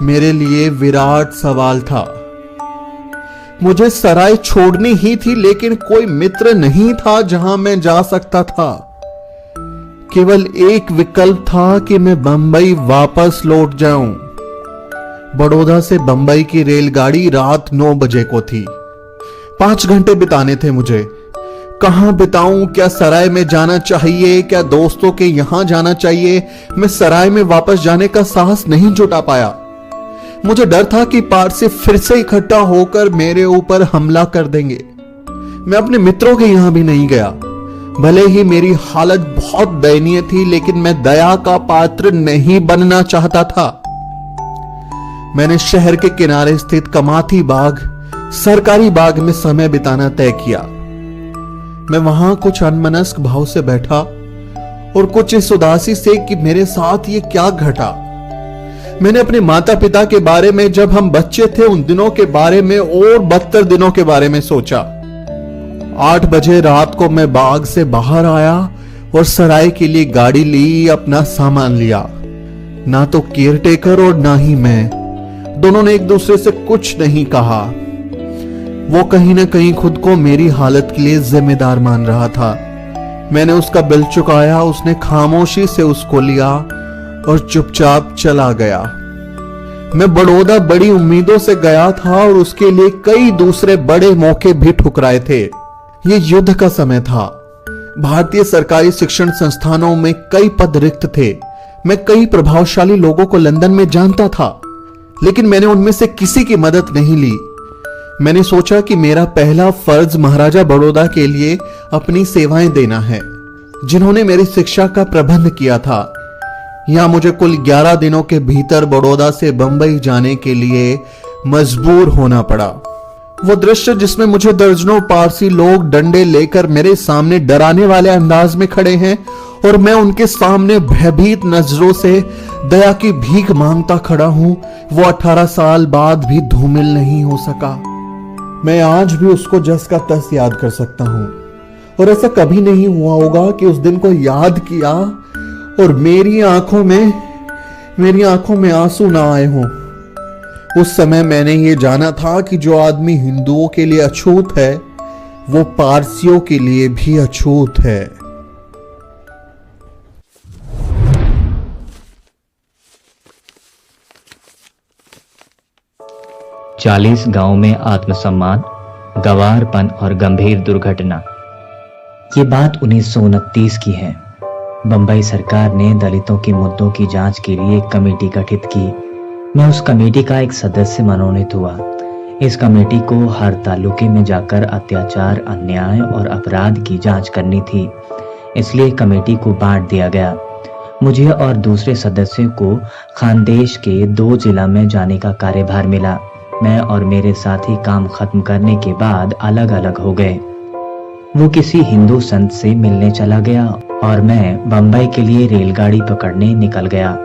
मेरे लिए विराट सवाल था। मुझे सराय छोड़नी ही थी, लेकिन कोई मित्र नहीं था जहां मैं जा सकता था। केवल एक विकल्प था कि मैं बंबई वापस लौट जाऊं। बड़ौदा से बंबई की रेलगाड़ी रात 9 बजे को थी। 5 घंटे बिताने थे मुझे। कहां बिताऊं? क्या सराय में जाना चाहिए? क्या दोस्तों के यहां जाना चाहिए? मैं सराय में वापस जाने का साहस नहीं जुटा पाया। मुझे डर था कि पारसी फिर से इकट्ठा होकर मेरे ऊपर हमला कर देंगे। मैं अपने मित्रों के यहां भी नहीं गया। भले ही मेरी हालत बहुत दयनीय थी, लेकिन मैं दया का पात्र नहीं बनना चाहता था। मैंने शहर के किनारे स्थित कमाथी बाग, सरकारी बाग में समय बिताना तय किया। मैं वहां कुछ अनमनस्क भाव से बैठा और कुछ इस उदासी से कि मेरे साथ ये क्या घटा। मैंने अपने माता पिता के बारे में, जब हम बच्चे थे उन दिनों के बारे में और बदतर दिनों के बारे में सोचा। 8 बजे रात को मैं बाग से बाहर आया और सराय के लिए गाड़ी ली, अपना सामान लिया। ना तो केयरटेकर और ना ही मैं, दोनों ने एक दूसरे से कुछ नहीं कहा। वो कहीं ना कहीं खुद को मेरी हालत के लिए जिम्मेदार मान रहा था। मैंने उसका बिल चुकाया, उसने खामोशी से उसको लिया और चुपचाप चला गया। मैं बड़ौदा बड़ी उम्मीदों से गया था और उसके लिए कई दूसरे बड़े मौके भी ठुकराए थे। ये युद्ध का समय था। भारतीय सरकारी शिक्षण संस्थानों में कई पद रिक्त थे। मैं कई प्रभावशाली लोगों को लंदन में जानता था, लेकिन मैंने उनमें से किसी की मदद नहीं ली। मैंने सोचा कि मेरा पहला फर्ज महाराजा बड़ौदा के लिए अपनी सेवाएं देना है, जिन्होंने मेरी शिक्षा का प्रबंध किया था। यहां मुझे कुल 11 दिनों के भीतर बड़ौदा से बंबई जाने के लिए मजबूर होना पड़ा। वो दृश्य जिसमें मुझे दर्जनों पारसी लोग डंडे लेकर मेरे सामने डराने वाले अंदाज में खड़े हैं और मैं उनके सामने भयभीत नजरों से दया की भीख मांगता खड़ा हूं, वो 18 साल बाद भी धूमिल नहीं हो सका। मैं आज भी उसको जस का तस याद कर सकता हूं, और ऐसा कभी नहीं हुआ होगा कि उस दिन को याद किया और मेरी आंखों में आंसू ना आए हों। उस समय मैंने ये जाना था कि जो आदमी हिंदुओं के लिए अछूत है, वो पारसियों के लिए भी अछूत है। चालीस गांव में आत्मसम्मान, गंवारपन और गंभीर दुर्घटना। ये बात 1929 की है। बंबई सरकार ने दलितों के मुद्दों की जांच के लिए एक कमेटी गठित की। मैं उस कमेटी का एक सदस्य मनोनीत हुआ। इस कमेटी को हर तालुके में जाकर अत्याचार, अन्याय और अपराध की जांच करनी थी, इसलिए कमेटी को बांट दिया गया। मुझे और दूसरे सदस्यों को खानदेश के 2 जिला में जाने का कार्यभार मिला। मैं और मेरे साथी काम खत्म करने के बाद अलग अलग हो गए। वो किसी हिंदू संत से मिलने चला गया और मैं बंबई के लिए रेलगाड़ी पकड़ने निकल गया।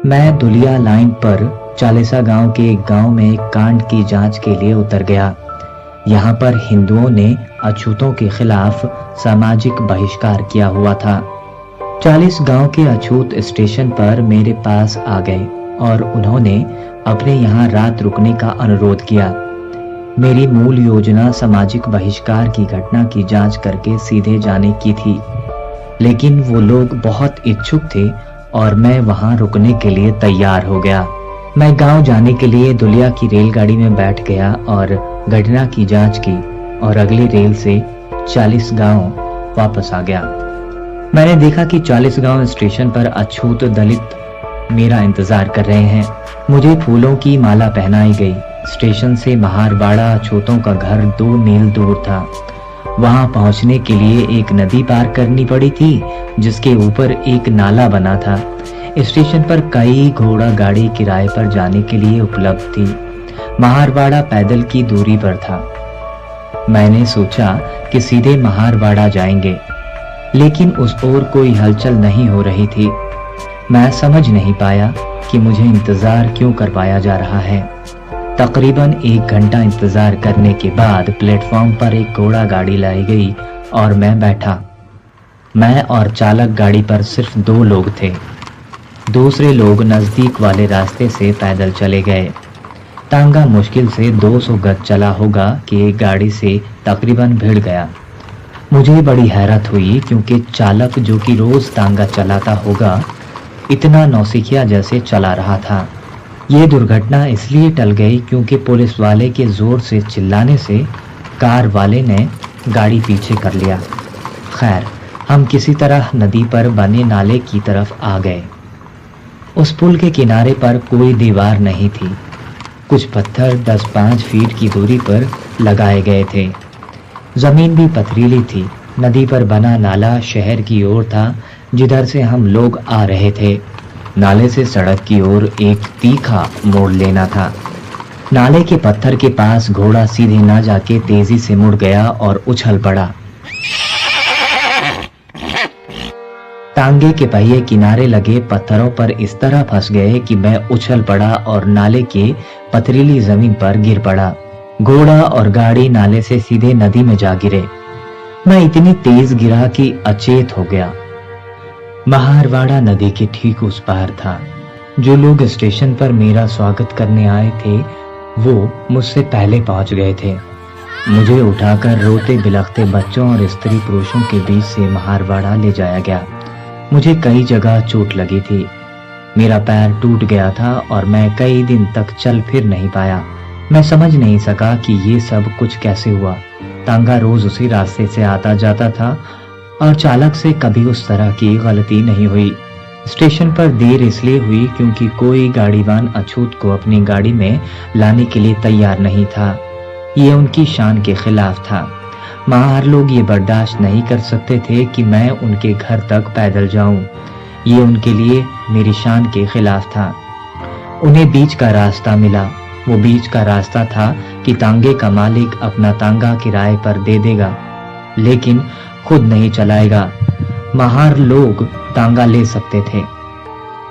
मैं दुलिया लाइन पर चालीसा गांव के एक गांव में एक कांड की जांच के लिए उतर गया। यहाँ पर हिंदुओं ने अछूतों के खिलाफ सामाजिक बहिष्कार किया हुआ था। 40 गांव के अछूत स्टेशन पर मेरे पास आ गए और उन्होंने अपने यहाँ रात रुकने का अनुरोध किया। मेरी मूल योजना सामाजिक बहिष्कार की घटना की जांच करके सीधे जाने की थी, लेकिन वो लोग बहुत इच्छुक थे और मैं वहां रुकने के लिए तैयार हो गया। मैं गांव जाने के लिए दुलिया की रेलगाड़ी में बैठ गया और घटना की जांच की और अगली रेल से 40 गांव वापस आ गया। मैंने देखा कि 40 गांव स्टेशन पर अछूत दलित मेरा इंतजार कर रहे हैं। मुझे फूलों की माला पहनाई गई। स्टेशन से महारवाड़ा अछूतों का घर 2 मील दूर था। वहां पहुंचने के लिए एक नदी पार करनी पड़ी थी, जिसके ऊपर एक नाला बना था। स्टेशन पर कई घोड़ा गाड़ी किराए पर जाने के लिए उपलब्ध थी। महारवाड़ा पैदल की दूरी पर था। मैंने सोचा कि सीधे महारवाड़ा जाएंगे, लेकिन उस ओर कोई हलचल नहीं हो रही थी। मैं समझ नहीं पाया कि मुझे इंतजार क्यों करवाया जा रहा है। तकरीबन 1 घंटा इंतजार करने के बाद प्लेटफॉर्म पर एक घोड़ा गाड़ी लाई गई और मैं बैठा। मैं और चालक गाड़ी पर सिर्फ 2 लोग थे। दूसरे लोग नजदीक वाले रास्ते से पैदल चले गए। तांगा मुश्किल से 200 गज चला होगा कि एक गाड़ी से तकरीबन भिड़ गया। मुझे बड़ी हैरत हुई क्योंकि चालक, जो कि रोज तांगा चलाता होगा, इतना नौसिखिया जैसे चला रहा था। ये दुर्घटना इसलिए टल गई क्योंकि पुलिस वाले के जोर से चिल्लाने से कार वाले ने गाड़ी पीछे कर लिया। खैर, हम किसी तरह नदी पर बने नाले की तरफ आ गए। उस पुल के किनारे पर कोई दीवार नहीं थी। कुछ पत्थर 10-5 फीट की दूरी पर लगाए गए थे। जमीन भी पथरीली थी। नदी पर बना नाला शहर की ओर था, जिधर से हम लोग आ रहे थे। नाले से सड़क की ओर एक तीखा मोड़ लेना था। नाले के पत्थर के पास घोड़ा सीधे ना जाके तेजी से मुड़ गया और उछल पड़ा। तांगे के पहिए किनारे लगे पत्थरों पर इस तरह फंस गए कि मैं उछल पड़ा और नाले के पथरीली जमीन पर गिर पड़ा। घोड़ा और गाड़ी नाले से सीधे नदी में जा गिरे। मैं इतनी तेज गिरा कि अचेत हो गया। महारवाड़ा नदी के ठीक उस पार था। जो लोग स्टेशन पर मेरा स्वागत करने आए थे, वो मुझसे पहले पहुंच गए थे। मुझे उठाकर रोते बिलखते बच्चों और स्त्री पुरुषों के बीच से महारवाड़ा ले जाया गया। मुझे कई जगह चोट लगी थी। मेरा पैर टूट गया था और मैं कई दिन तक चल फिर नहीं पाया। मैं समझ नहीं सका कि ये सब कुछ कैसे हुआ। तांगा रोज उसी रास्ते से आता जाता था और चालक से कभी उस तरह की गलती नहीं हुई। स्टेशन पर देर इसलिए हुई क्योंकि कोई गाड़ीवान अछूत को अपनी गाड़ी में लाने के लिए तैयार नहीं था। ये उनकी शान के खिलाफ था। महार लोग ये बर्दाश्त नहीं कर सकते थे कि मैं उनके घर तक पैदल जाऊं। ये उनके लिए मेरी शान के खिलाफ था। उन्हें बीच का रास्ता मिला। वो बीच का रास्ता था कि तांगे का मालिक अपना तांगा किराए पर दे देगा, लेकिन खुद नहीं चलाएगा। महार लोग तांगा ले सकते थे।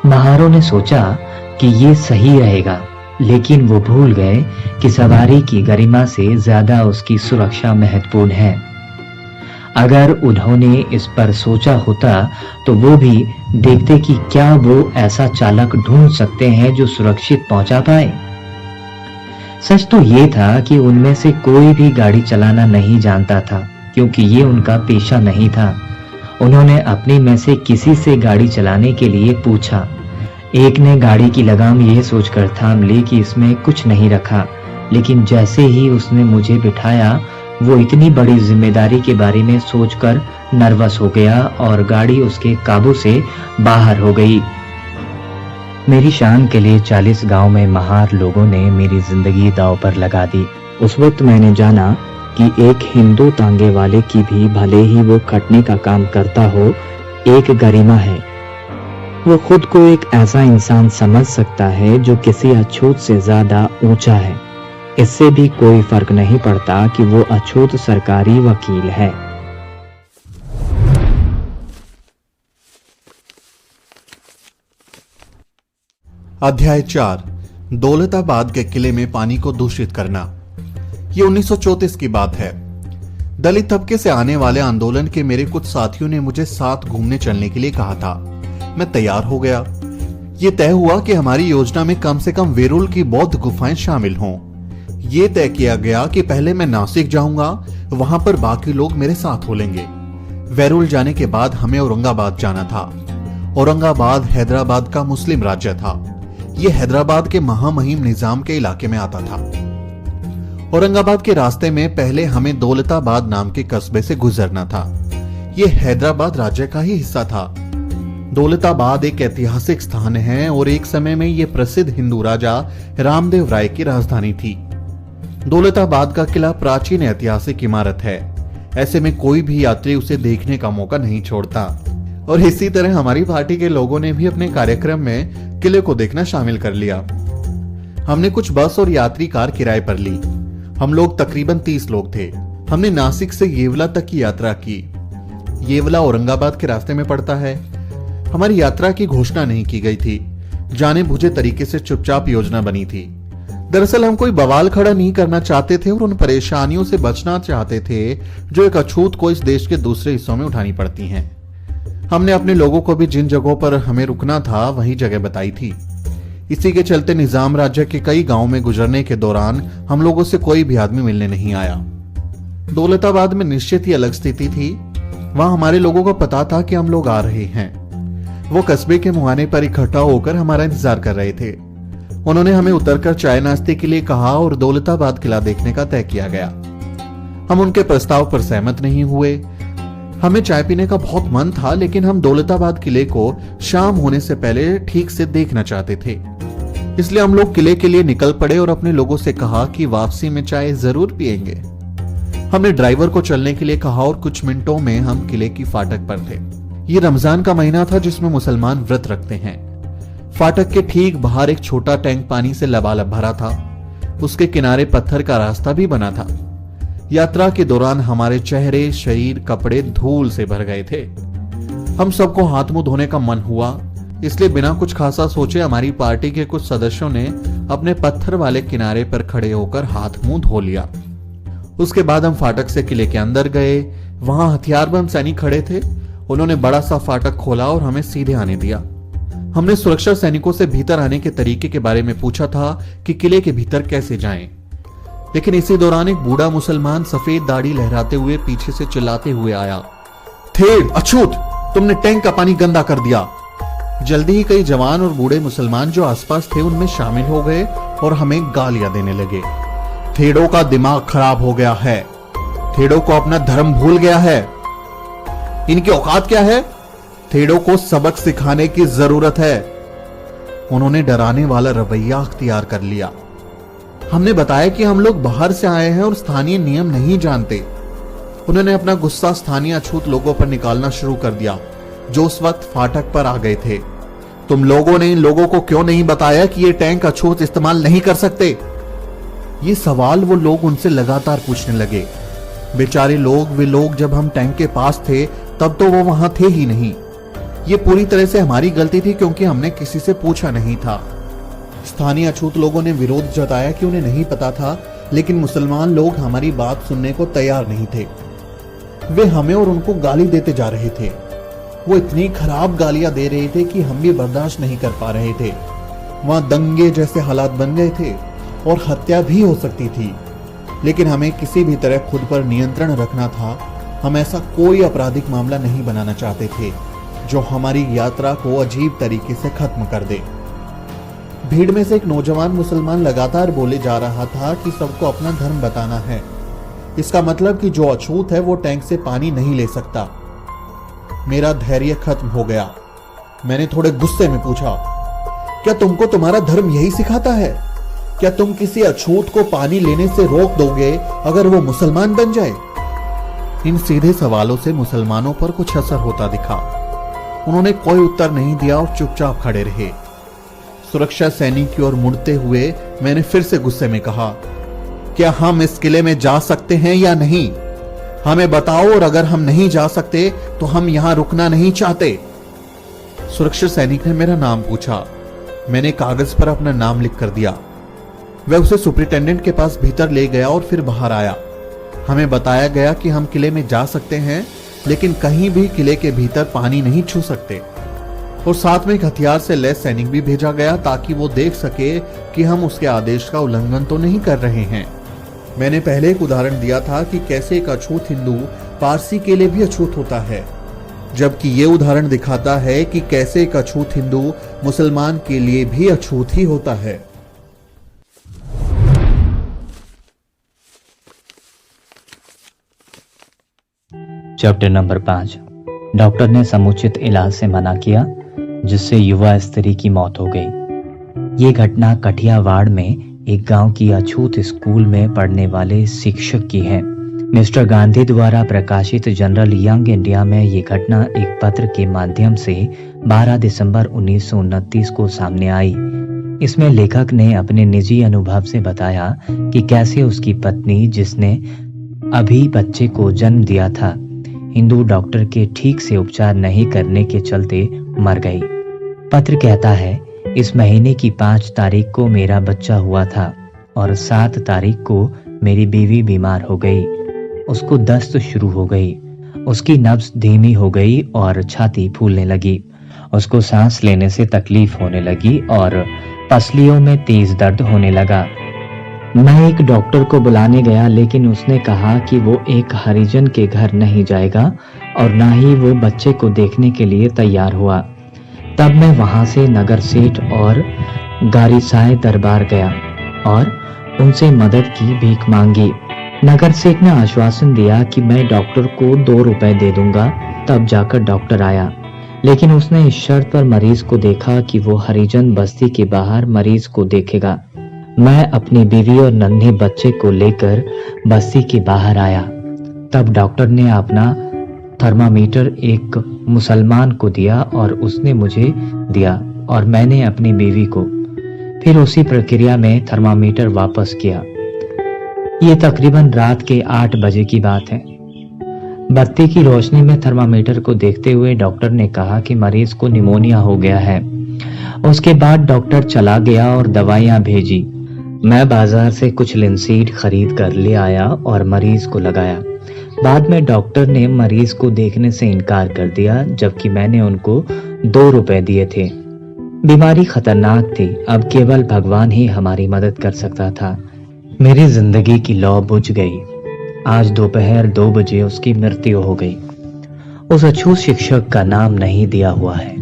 महारों ने सोचा कि ये सही रहेगा, लेकिन वो भूल गए कि सवारी की गरिमा से ज्यादा उसकी सुरक्षा महत्वपूर्ण है। अगर उन्होंने इस पर सोचा होता तो वो भी देखते कि क्या वो ऐसा चालक ढूंढ सकते हैं जो सुरक्षित पहुंचा पाए। सच तो ये था कि उनमें से कोई भी गाड़ी चलाना नहीं जानता था, क्योंकि ये उनका पेशा नहीं था। उन्होंने अपने में से किसी से गाड़ी चलाने के लिए पूछा। एक ने गाड़ी की लगाम ये सोचकर थाम ली कि इसमें कुछ नहीं रखा, लेकिन जैसे ही उसने मुझे बिठाया वो इतनी बड़ी जिम्मेदारी के बारे में सोचकर नर्वस हो गया और गाड़ी उसके काबू से बाहर हो गई। मेरी शान के लिए 40 गांव में महार लोगों ने मेरी जिंदगी दांव पर लगा दी। उस वक्त मैंने जाना कि एक हिंदू तांगे वाले की भी, भले ही वो खटने का काम करता हो, एक गरिमा है। वो खुद को एक ऐसा इंसान समझ सकता है जो किसी अछूत से ज्यादा ऊंचा है। इससे भी कोई फर्क नहीं पड़ता कि वो अछूत सरकारी वकील है। अध्याय 4, दौलताबाद के किले में पानी को दूषित करना। ये 1934 की बात है। दलित तबके से आने वाले आंदोलन के मेरे कुछ साथियों ने मुझे साथ घूमने चलने के लिए कहा था। मैं तैयार हो गया। ये तय हुआ कि हमारी योजना में कम से कम वेरुल की बौद्ध गुफाएं शामिल हों। ये तय किया गया कि पहले मैं नासिक जाऊंगा, वहां पर बाकी लोग मेरे साथ हो लेंगे। वेरुल जाने के बाद हमें औरंगाबाद जाना था। औरंगाबाद हैदराबाद का मुस्लिम राज्य था। यह हैदराबाद के महामहिम निजाम के इलाके में आता था। औरंगाबाद के रास्ते में पहले हमें दौलताबाद नाम के कस्बे से गुजरना था। यह हैदराबाद राज्य का ही हिस्सा था। दौलताबाद एक ऐतिहासिक स्थान है और एक समय में यह प्रसिद्ध हिंदू राजा रामदेव राय की राजधानी थी। दौलताबाद का किला प्राचीन ऐतिहासिक इमारत है। ऐसे में कोई भी यात्री उसे देखने का मौका नहीं छोड़ता। और इसी तरह हमारी पार्टी के लोगों ने भी अपने कार्यक्रम में किले को देखना शामिल कर लिया। हमने कुछ बस और यात्री कार किराए पर ली। हम लोग तकरीबन 30 लोग थे। हमने नासिक से येवला तक की यात्रा की। येवला औरंगाबाद के रास्ते में पड़ता है। हमारी यात्रा की घोषणा नहीं की गई थी। जाने बुझे तरीके से चुपचाप योजना बनी थी। दरअसल हम कोई बवाल खड़ा नहीं करना चाहते थे और उन परेशानियों से बचना चाहते थे जो एक अछूत को इस देश के दूसरे हिस्सों में उठानी पड़ती हैं। हमने अपने लोगों को भी जिन जगहों पर हमें रुकना था वही जगह बताई थी। इसी के चलते निजाम राज्य के कई गांवों में गुजरने के दौरान हम लोगों से कोई भी आदमी मिलने नहीं आया। दौलताबाद में निश्चित ही अलग स्थिति थी। वहां हमारे लोगों को पता था कि हम लोग आ रहे हैं। वो कस्बे के मुहाने पर इकट्ठा होकर हमारा इंतजार कर रहे थे। उन्होंने हमें उतरकर चाय नाश्ते के लिए कहा और दौलताबाद किला देखने का तय किया गया। हम उनके प्रस्ताव पर सहमत नहीं हुए। हमें चाय पीने का बहुत मन था, लेकिन हम दौलताबाद किले को शाम होने से पहले ठीक से देखना चाहते थे। इसलिए हम लोग किले के लिए निकल पड़े और अपने लोगों से कहा कि वापसी में चाय जरूर पिएंगे। हमने ड्राइवर को चलने के लिए कहा और कुछ मिनटों में हम किले की फाटक पर थे। ये रमजान का महीना था जिसमें मुसलमान व्रत रखते हैं। फाटक के ठीक बाहर एक छोटा टैंक पानी से लबालब भरा था। उसके किनारे पत्थर का रास्ता भी बना था। यात्रा के दौरान हमारे चेहरे, शरीर, कपड़े धूल से भर गए थे। हम सबको हाथ मुंह धोने का मन हुआ, इसलिए बिना कुछ खासा सोचे हमारी पार्टी के कुछ सदस्यों ने अपने पत्थर वाले किनारे पर खड़े होकर हाथ मुंह धो लिया। उसके बाद हम फाटक से किले के अंदर गए। वहां हथियारबंद सैनिक खड़े थे। उन्होंने बड़ा सा फाटक खोला और हमें सीधे आने दिया। हमने सुरक्षा सैनिकों से भीतर आने के तरीके के बारे में पूछा था कि किले के भीतर कैसे जाएं। लेकिन इसी दौरान एक बूढ़ा मुसलमान सफेद दाढ़ी लहराते हुए पीछे से चिल्लाते हुए आया, "थेड़, अछूत, तुमने टैंक का पानी गंदा कर दिया।" जल्दी ही कई जवान और बूढ़े मुसलमान जो आसपास थे उनमें शामिल हो गए और हमें गालियां देने लगे। थेड़ों का दिमाग खराब हो गया है। थेड़ों को अपना धर्म भूल गया है। इनकी औकात क्या है? थेड़ों को सबक सिखाने की जरूरत है। उन्होंने डराने वाला रवैया अख्तियार कर लिया। हमने बताया कि हम लोग बाहर से आए हैं और स्थानीय नियम नहीं जानते। उन्होंने अपना गुस्सा स्थानीय अछूत लोगों पर निकालना शुरू कर दिया, जो उस वक्त फाटक पर आ गए थे। तुम लोगों ने इन लोगों को क्यों नहीं बताया कि ये टैंक अछूत इस्तेमाल नहीं कर सकते? ये सवाल वो लोग उनसे लगातार पूछने लगे। बेचारे लोग, वे लोग जब हम टैंक के पास थे तब तो वो वहां थे ही नहीं। ये पूरी तरह से हमारी गलती थी क्योंकि हमने किसी से पूछा नहीं था। स्थानीय अछूत लोगों ने विरोध जताया कि उन्हें नहीं पता था, लेकिन मुसलमान लोग हमारी बात सुनने को तैयार नहीं थे। वे हमें और उनको गाली देते जा रहे थे। वो इतनी खराब गालियां दे रहे थे कि हम भी बर्दाश्त नहीं कर पा रहे थे। वहां दंगे जैसे हालात बन गए थे और हत्या भी हो सकती थी, लेकिन हमें किसी भी तरह खुद पर नियंत्रण रखना था। हम ऐसा कोई आपराधिक मामला नहीं बनाना चाहते थे जो हमारी यात्रा को अजीब तरीके से खत्म कर दे। भीड़ में से एक नौजवान मुसलमान लगातार बोले जा रहा था कि सबको अपना धर्म बताना है। इसका मतलब कि जो अछूत है वो टैंक से पानी नहीं ले सकता। मेरा धैर्य खत्म हो गया। मैंने थोड़े गुस्से में पूछा, क्या तुमको तुम्हारा धर्म यही सिखाता है? क्या तुम किसी अछूत को पानी लेने से रोक दोगे अगर वो मुसलमान बन जाए? इन सीधे सवालों से मुसलमानों पर कुछ असर होता दिखा। उन्होंने कोई उत्तर नहीं दिया और चुपचाप खड़े रहे। सुरक्षा सैनिक की ओर मुड़ते हुए मैंने फिर से गुस्से में कहा, क्या हम इस किले में जा सकते हैं या नहीं? हमें बताओ, और अगर हम नहीं जा सकते तो हम यहां रुकना नहीं चाहते। सुरक्षा सैनिक ने मेरा नाम पूछा। मैंने कागज पर अपना नाम लिख कर दिया। वह उसे सुपरिटेंडेंट के पास भीतर ले गया और फिर बाहर आया। हमें बताया गया कि हम किले में जा सकते हैं, लेकिन कहीं भी किले के भीतर पानी नहीं छू सकते। और साथ में एक हथियार से लैस सैनिक भी भेजा गया ताकि वो देख सके कि हम उसके आदेश का उल्लंघन तो नहीं कर रहे हैं। मैंने पहले एक उदाहरण दिया था कि कैसे एक अछूत हिंदू पारसी के लिए भी अछूत होता है, जबकि ये उदाहरण दिखाता है कि कैसे एक अछूत हिंदू मुसलमान के लिए भी अछूत ही होता है। Chapter number 5। डॉक्टर ने समुचित इलाज से मना किया, जिससे युवा स्त्री की मौत हो गई। ये घटना कठियावाड़ में एक गांव की अछूत स्कूल में पढ़ने वाले शिक्षक की है। मिस्टर गांधी द्वारा प्रकाशित जनरल यंग इंडिया में ये घटना एक पत्र के माध्यम से 12 दिसंबर 1929 को सामने आई। इसमें लेखक ने अपने निजी अनुभव से बताया कि कैसे उसकी पत्नी, जिसने अभी बच्चे को जन्म दिया था, हिंदू डॉक्टर के ठीक से उपचार नहीं करने के चलते मर गई। पत्र कहता है, इस महीने की 5 तारीख को मेरा बच्चा हुआ था और 7 तारीख को मेरी बीवी बीमार हो गई। उसको दस्त शुरू हो गई। उसकी नब्ज धीमी हो गई और छाती फूलने लगी। उसको सांस लेने से तकलीफ होने लगी और पसलियों में तेज दर्द होने लगा। मैं एक डॉक्टर को बुलाने गया, लेकिन उसने कहा कि वो एक हरिजन के घर नहीं जाएगा और ना ही वो बच्चे को देखने के लिए तैयार हुआ। तब मैं वहां से नगर सेठ और गारिसाए दरबार गया और उनसे मदद की भीख मांगी। नगर सेठ ने आश्वासन दिया कि मैं डॉक्टर को 2 रुपए दे दूंगा। तब जाकर डॉक्टर आया, लेकिन उसने इस शर्त पर मरीज को देखा कि वो हरिजन बस्ती के बाहर मरीज को देखेगा। मैं अपनी बीवी और नन्हे बच्चे को लेकर बस्ती के बाहर आया। तब डॉक्टर ने अपना थर्मामीटर एक मुसलमान को दिया और उसने मुझे दिया और मैंने अपनी बीवी को। फिर उसी प्रक्रिया में थर्मामीटर वापस किया। ये तकरीबन रात के 8 बजे की बात है। बत्ती की रोशनी में थर्मामीटर को देखते हुए डॉक्टर ने कहा कि मरीज को निमोनिया हो गया है। उसके बाद डॉक्टर चला गया और दवाइयां भेजी। मैं बाजार से कुछ लिनसीड खरीद कर ले आया और मरीज को लगाया। बाद में डॉक्टर ने मरीज को देखने से इनकार कर दिया, जबकि मैंने उनको 2 रुपए दिए थे। बीमारी खतरनाक थी। अब केवल भगवान ही हमारी मदद कर सकता था। मेरी जिंदगी की लौ बुझ गई। आज दोपहर 2 बजे उसकी मृत्यु हो गई। उस अछूत शिक्षक का नाम नहीं दिया हुआ है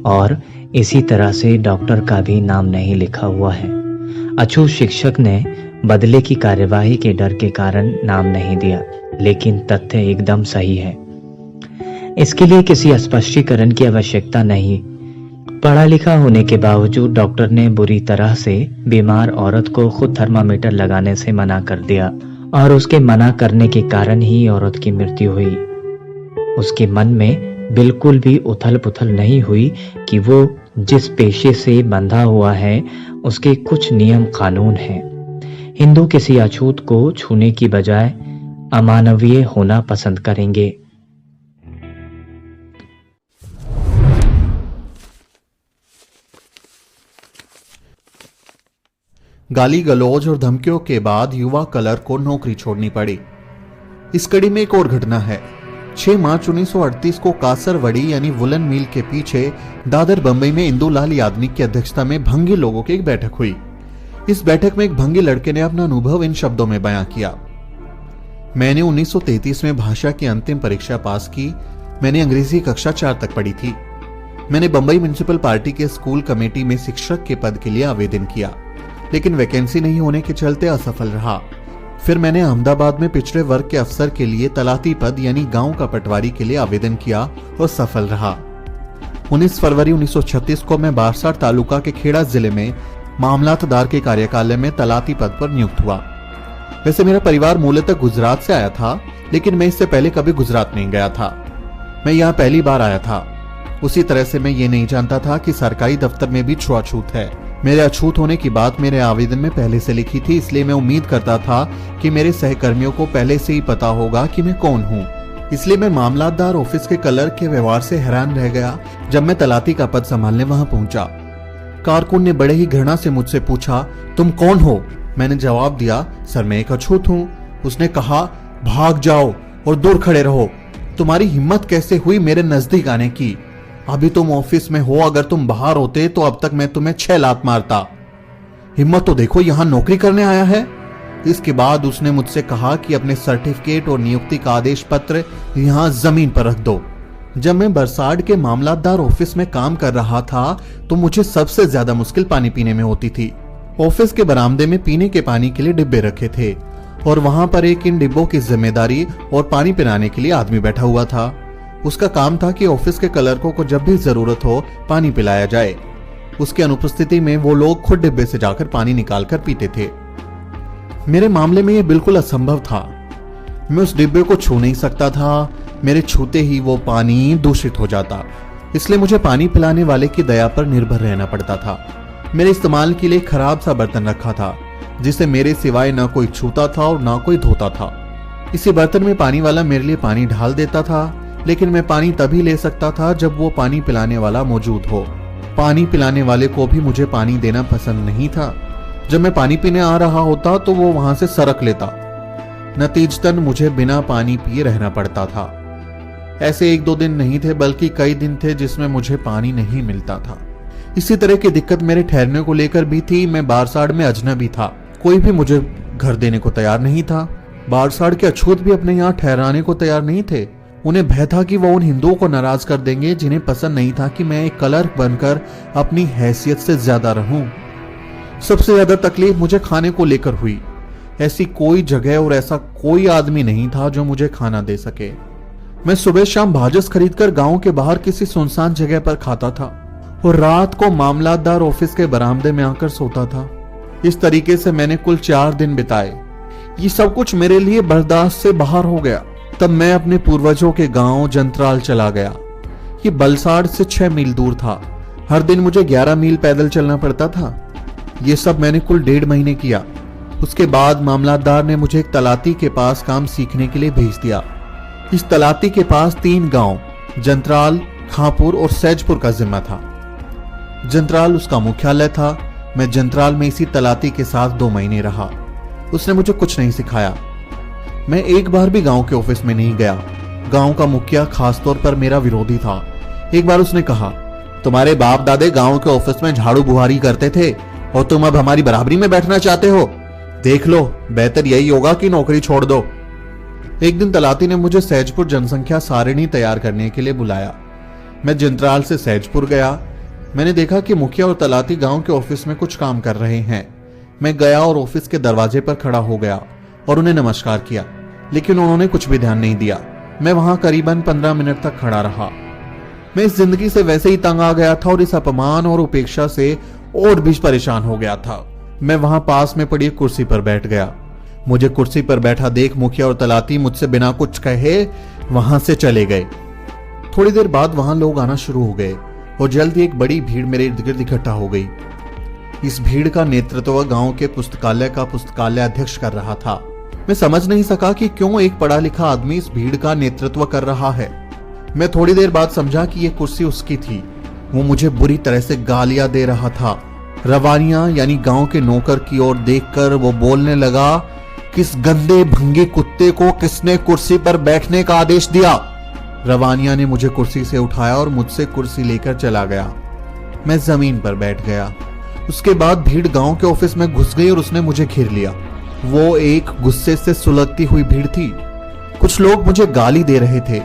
और इसी तरह से डॉक्टर का भी नाम नहीं लिखा हुआ है। अछूत शिक्षक ने बदले की कार्यवाही के डर के कारण नाम नहीं दिया, लेकिन तथ्य एकदम सही है। इसके लिए किसी स्पष्टीकरण की आवश्यकता नहीं। पढ़ा लिखा होने के बावजूद डॉक्टर ने बुरी तरह से बीमार औरत को खुद थर्मामीटर लगाने से मना कर दिया और उसके मना करने के कारण ही औरत की मृत्यु हुई। उसके मन में बिल्कुल भी उथल पुथल नहीं हुई कि वो जिस पेशे से बंधा हुआ है उसके कुछ नियम कानून हैं। हिंदू किसी अछूत को छूने की बजाय अमानवीय होना पसंद करेंगे। गाली गलौज और धमकियों के बाद युवा क्लर्क को नौकरी छोड़नी पड़ी। इस कड़ी में एक और घटना है। 6 मार्च 1938 को कासरवड़ी यानी वुलन मिल के पीछे दादर बंबई में इंदुलाल यादनिक की अध्यक्षता में भंगी लोगों की एक बैठक हुई। इस बैठक में एक भंगी लड़के ने अपना अनुभव इन शब्दों में बयां किया। मैंने 1933 में भाषा की अंतिम परीक्षा पास की। मैंने अंग्रेजी कक्षा 4 तक पढ़ी थी। मैंने बंबई म्युनिसिपल पार्टी के स्कूल कमेटी में शिक्षक के पद के लिए आवेदन किया, लेकिन वैकेंसी नहीं होने के चलते असफल रहा। फिर मैंने अहमदाबाद में पिछड़े वर्ग के अफसर के लिए तलाती पद यानी गांव का पटवारी के लिए आवेदन किया और सफल रहा। 19 फरवरी 1936 को मैं बारसार तालुका के खेड़ा जिले में मामलातदार के कार्यकालय में तलाती पद पर नियुक्त हुआ। वैसे मेरा परिवार मूलतः गुजरात से आया था, लेकिन मैं इससे पहले कभी गुजरात नहीं गया था। मैं यहाँ पहली बार आया था। उसी तरह से मैं ये नहीं जानता था कि सरकारी दफ्तर में भी छुआछूत है। मेरे अछूत होने की बात मेरे आवेदन में पहले से लिखी थी, इसलिए मैं उम्मीद करता था कि मेरे सहकर्मियों को पहले से ही पता होगा कि मैं कौन हूँ। इसलिए मैं मामलातदार ऑफिस के क्लर्क के व्यवहार से हैरान रह गया जब मैं तलाती का पद संभालने वहां पहुंचा। कारकुन ने बड़े ही घृणा से मुझसे पूछा, तुम कौन हो? मैंने जवाब दिया, सर मैं एक अछूत हूँ। उसने कहा, भाग जाओ और दूर खड़े रहो। तुम्हारी हिम्मत कैसे हुई मेरे नजदीक आने की? अभी तुम ऑफिस में हो, अगर तुम बाहर होते तो अब तक मैं तुम्हें 6 लात मारता। हिम्मत तो देखो, यहाँ नौकरी करने आया है। इसके बाद उसने मुझसे कहा कि अपने सर्टिफिकेट और नियुक्ति का आदेश पत्र यहाँ जमीन पर रख दो। जब मैं बरसाड़ के मामलातदार ऑफिस में काम कर रहा था तो मुझे सबसे ज्यादा मुश्किल पानी पीने में होती थी। ऑफिस के बरामदे में पीने के पानी के लिए डिब्बे रखे थे और वहां पर एक इन डिब्बों की जिम्मेदारी और पानी पिलाने के लिए आदमी बैठा हुआ था। उसका काम था कि ऑफिस के क्लर्कों को जब भी जरूरत हो पानी पिलाया जाए। उसकी अनुपस्थिति में वो लोग खुद डिब्बे से जाकर पानी निकाल कर पीते थे। मेरे मामले में यह बिल्कुल असंभव था। मैं उस डिब्बे को छू नहीं सकता था। मेरे छूते ही वो पानी दूषित हो जाता, इसलिए मुझे पानी पिलाने वाले की दया पर निर्भर रहना पड़ता था। मेरे इस्तेमाल के लिए खराब सा बर्तन रखा था जिसे मेरे सिवाय ना कोई छूता था और ना कोई धोता था। इसी बर्तन में पानी वाला मेरे लिए पानी ढाल देता था, लेकिन मैं पानी तभी ले सकता था जब वो पानी पिलाने वाला मौजूद हो। पानी पिलाने वाले को भी मुझे पानी देना पसंद नहीं था। जब मैं पानी पीने आ रहा होता तो वो वहां से सरक लेता। नतीजतन मुझे बिना पानी पिए रहना पड़ता था। ऐसे 1-2 दिन नहीं थे, बल्कि कई दिन थे जिसमें मुझे पानी नहीं मिलता था। इसी तरह की दिक्कत मेरे ठहरने को लेकर भी थी। मैं बारसाड़ में अजनबी था, कोई भी मुझे घर देने को तैयार नहीं था। बारसाड़ के अछूत भी अपने यहाँ ठहराने को तैयार नहीं थे। उन्हें भय था कि वो उन हिंदुओं को नाराज कर देंगे जिन्हें पसंद नहीं था कि मैं एक क्लर्क बनकर अपनी हैसियत से ज्यादा रहूं। सबसे ज्यादा तकलीफ मुझे खाने को लेकर हुई। ऐसी कोई जगह और ऐसा कोई आदमी नहीं था जो मुझे खाना दे सके। मैं सुबह शाम भाजस खरीदकर गांव के बाहर किसी सुनसान जगह पर खाता था और रात को मामलातदार ऑफिस के बरामदे में आकर सोता था। इस तरीके से मैंने कुल 4 दिन बिताए। ये सब कुछ मेरे लिए बर्दाश्त से बाहर हो गया। तब मैं अपने पूर्वजों के गांव जंत्राल चला गया। ये बलसाड़ से 6 मील दूर था। हर दिन मुझे 11 मील पैदल चलना पड़ता था। ये सब मैंने कुल 1.5 महीने किया। उसके बाद मामलातदार ने मुझे एक तलाती के पास काम सीखने के लिए भेज दिया। इस तलाती के पास 3 गांव जंत्राल, खांपुर और सैजपुर का जिम्मा था। जंत्राल उसका मुख्यालय था। मैं जंत्राल में इसी तलाती के साथ 2 महीने रहा। उसने मुझे कुछ नहीं सिखाया। मैं एक बार भी गांव के ऑफिस में नहीं गया। गांव का मुखिया खासतौर पर मेरा विरोधी था। एक बार उसने कहा, तुम्हारे बाप दादे गांव के ऑफिस में झाड़ू बुहारी करते थे और तुम अब हमारी बराबरी में बैठना चाहते हो? देख लो, बेहतर यही होगा कि नौकरी छोड़ दो। एक दिन तलाती ने मुझे सैजपुर जनसंख्या सारिणी तैयार करने के लिए बुलाया। मैं जंत्राल से सैजपुर गया। मैंने देखा कि मुखिया और तलाती गांव के ऑफिस में कुछ काम कर रहे हैं। मैं गया और ऑफिस के दरवाजे पर खड़ा हो गया और उन्हें नमस्कार किया, लेकिन उन्होंने कुछ भी ध्यान नहीं दिया। मैं वहां करीबन 15 मिनट तक खड़ा रहा। मैं इस जिंदगी से वैसे ही तंग आ गया था और इस अपमान और उपेक्षा से और भी परेशान हो गया था। मैं वहां पास में पड़ी कुर्सी पर बैठ गया। मुझे कुर्सी पर बैठा देख मुखिया और तलाती मुझसे बिना कुछ कहे वहां से चले गए। थोड़ी देर बाद वहां लोग आना शुरू हो गए और जल्द ही एक बड़ी भीड़ मेरे इर्द गिर्द इकट्ठा हो गई। इस भीड़ का नेतृत्व गांव के पुस्तकालय का पुस्तकालय अध्यक्ष कर रहा था। मैं समझ नहीं सका कि क्यों एक पढ़ा लिखा आदमी इस भीड़ का नेतृत्व कर रहा है। मैं थोड़ी देर बाद समझा कि यह कुर्सी उसकी थी। वो मुझे बुरी तरह से गालियां दे रहा था। रवानिया यानी गांव के नौकर की ओर देखकर वो बोलने लगा, किस गंदे भंगे कुत्ते को किसने कुर्सी पर बैठने का आदेश दिया? रवानिया ने मुझे कुर्सी से उठाया और मुझसे कुर्सी लेकर चला गया। मैं जमीन पर बैठ गया। उसके बाद भीड़ गांव के ऑफिस में घुस गई और उसने मुझे घेर लिया। वो एक गुस्से से सुलगती हुई भीड़ थी। कुछ लोग मुझे गाली दे रहे थे,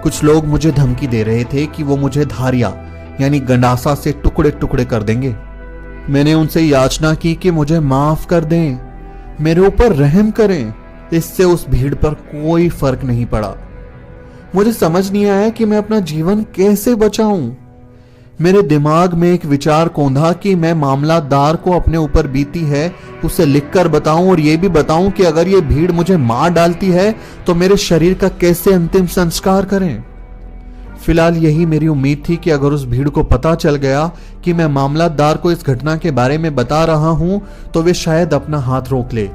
कुछ लोग मुझे धमकी दे रहे थे कि वो मुझे धारिया यानी गंडासा से टुकड़े टुकड़े कर देंगे। मैंने उनसे याचना की कि मुझे माफ कर दें, मेरे ऊपर रहम करें। इससे उस भीड़ पर कोई फर्क नहीं पड़ा। मुझे समझ नहीं आया कि मैं अपना जीवन कैसे बचाऊं। मेरे दिमाग में एक विचार कौंधा कि मैं मामलादार को अपने ऊपर बीती है उसे लिखकर बताऊं और यह भी बताऊं कि अगर ये भीड़ मुझे मार डालती है तो मेरे शरीर का कैसे अंतिम संस्कार करें। फिलहाल यही मेरी उम्मीद थी कि अगर उस भीड़ को पता चल गया कि मैं मामलादार को इस घटना के बारे में बता रहा हूं तो वे शायद अपना हाथ रोक ले।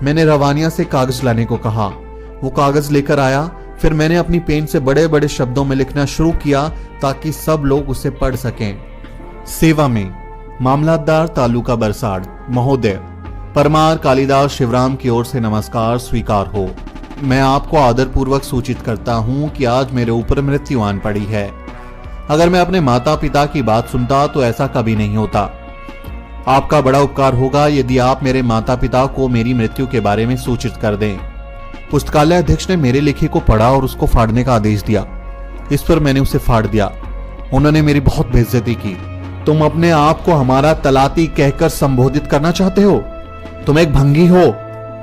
मैंने रवानिया से कागज लाने को कहा। वो कागज लेकर आया। फिर मैंने अपनी पेन से बड़े बड़े शब्दों में लिखना शुरू किया ताकि सब लोग उसे पढ़ सकें। सेवा में मामलादार तालुका बरसाड़ महोदय, परमार कालिदास शिवराम की ओर से नमस्कार स्वीकार हो। मैं आपको आदरपूर्वक सूचित करता हूं कि आज मेरे ऊपर मृत्यु आन पड़ी है। अगर मैं अपने माता पिता की बात सुनता तो ऐसा कभी नहीं होता। आपका बड़ा उपकार होगा यदि आप मेरे माता पिता को मेरी मृत्यु के बारे में सूचित कर दें। पुस्तकालय अध्यक्ष ने मेरे लिखे को पढ़ा और उसको फाड़ने का आदेश दिया। इस पर मैंने उसे फाड़ दिया। उन्होंने मेरी बहुत बेइज्जती की। तुम अपने आप को हमारा तलाती कहकर संबोधित करना चाहते हो? तुम एक भंगी हो,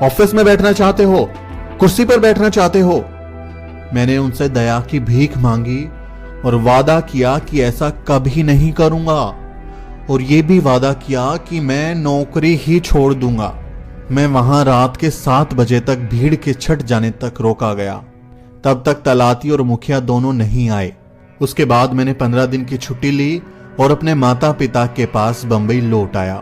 ऑफिस में बैठना चाहते हो, कुर्सी पर बैठना चाहते हो। मैंने उनसे दया की भीख मांगी और वादा किया कि ऐसा कभी नहीं करूंगा और यह भी वादा किया कि मैं नौकरी ही छोड़ दूंगा। मैं वहां रात के 7 बजे तक भीड़ के छट जाने तक रोका गया। तब तक तलाती और मुखिया दोनों नहीं आए। उसके बाद मैंने 15 दिन की छुट्टी ली और अपने माता पिता के पास बंबई लौट आया।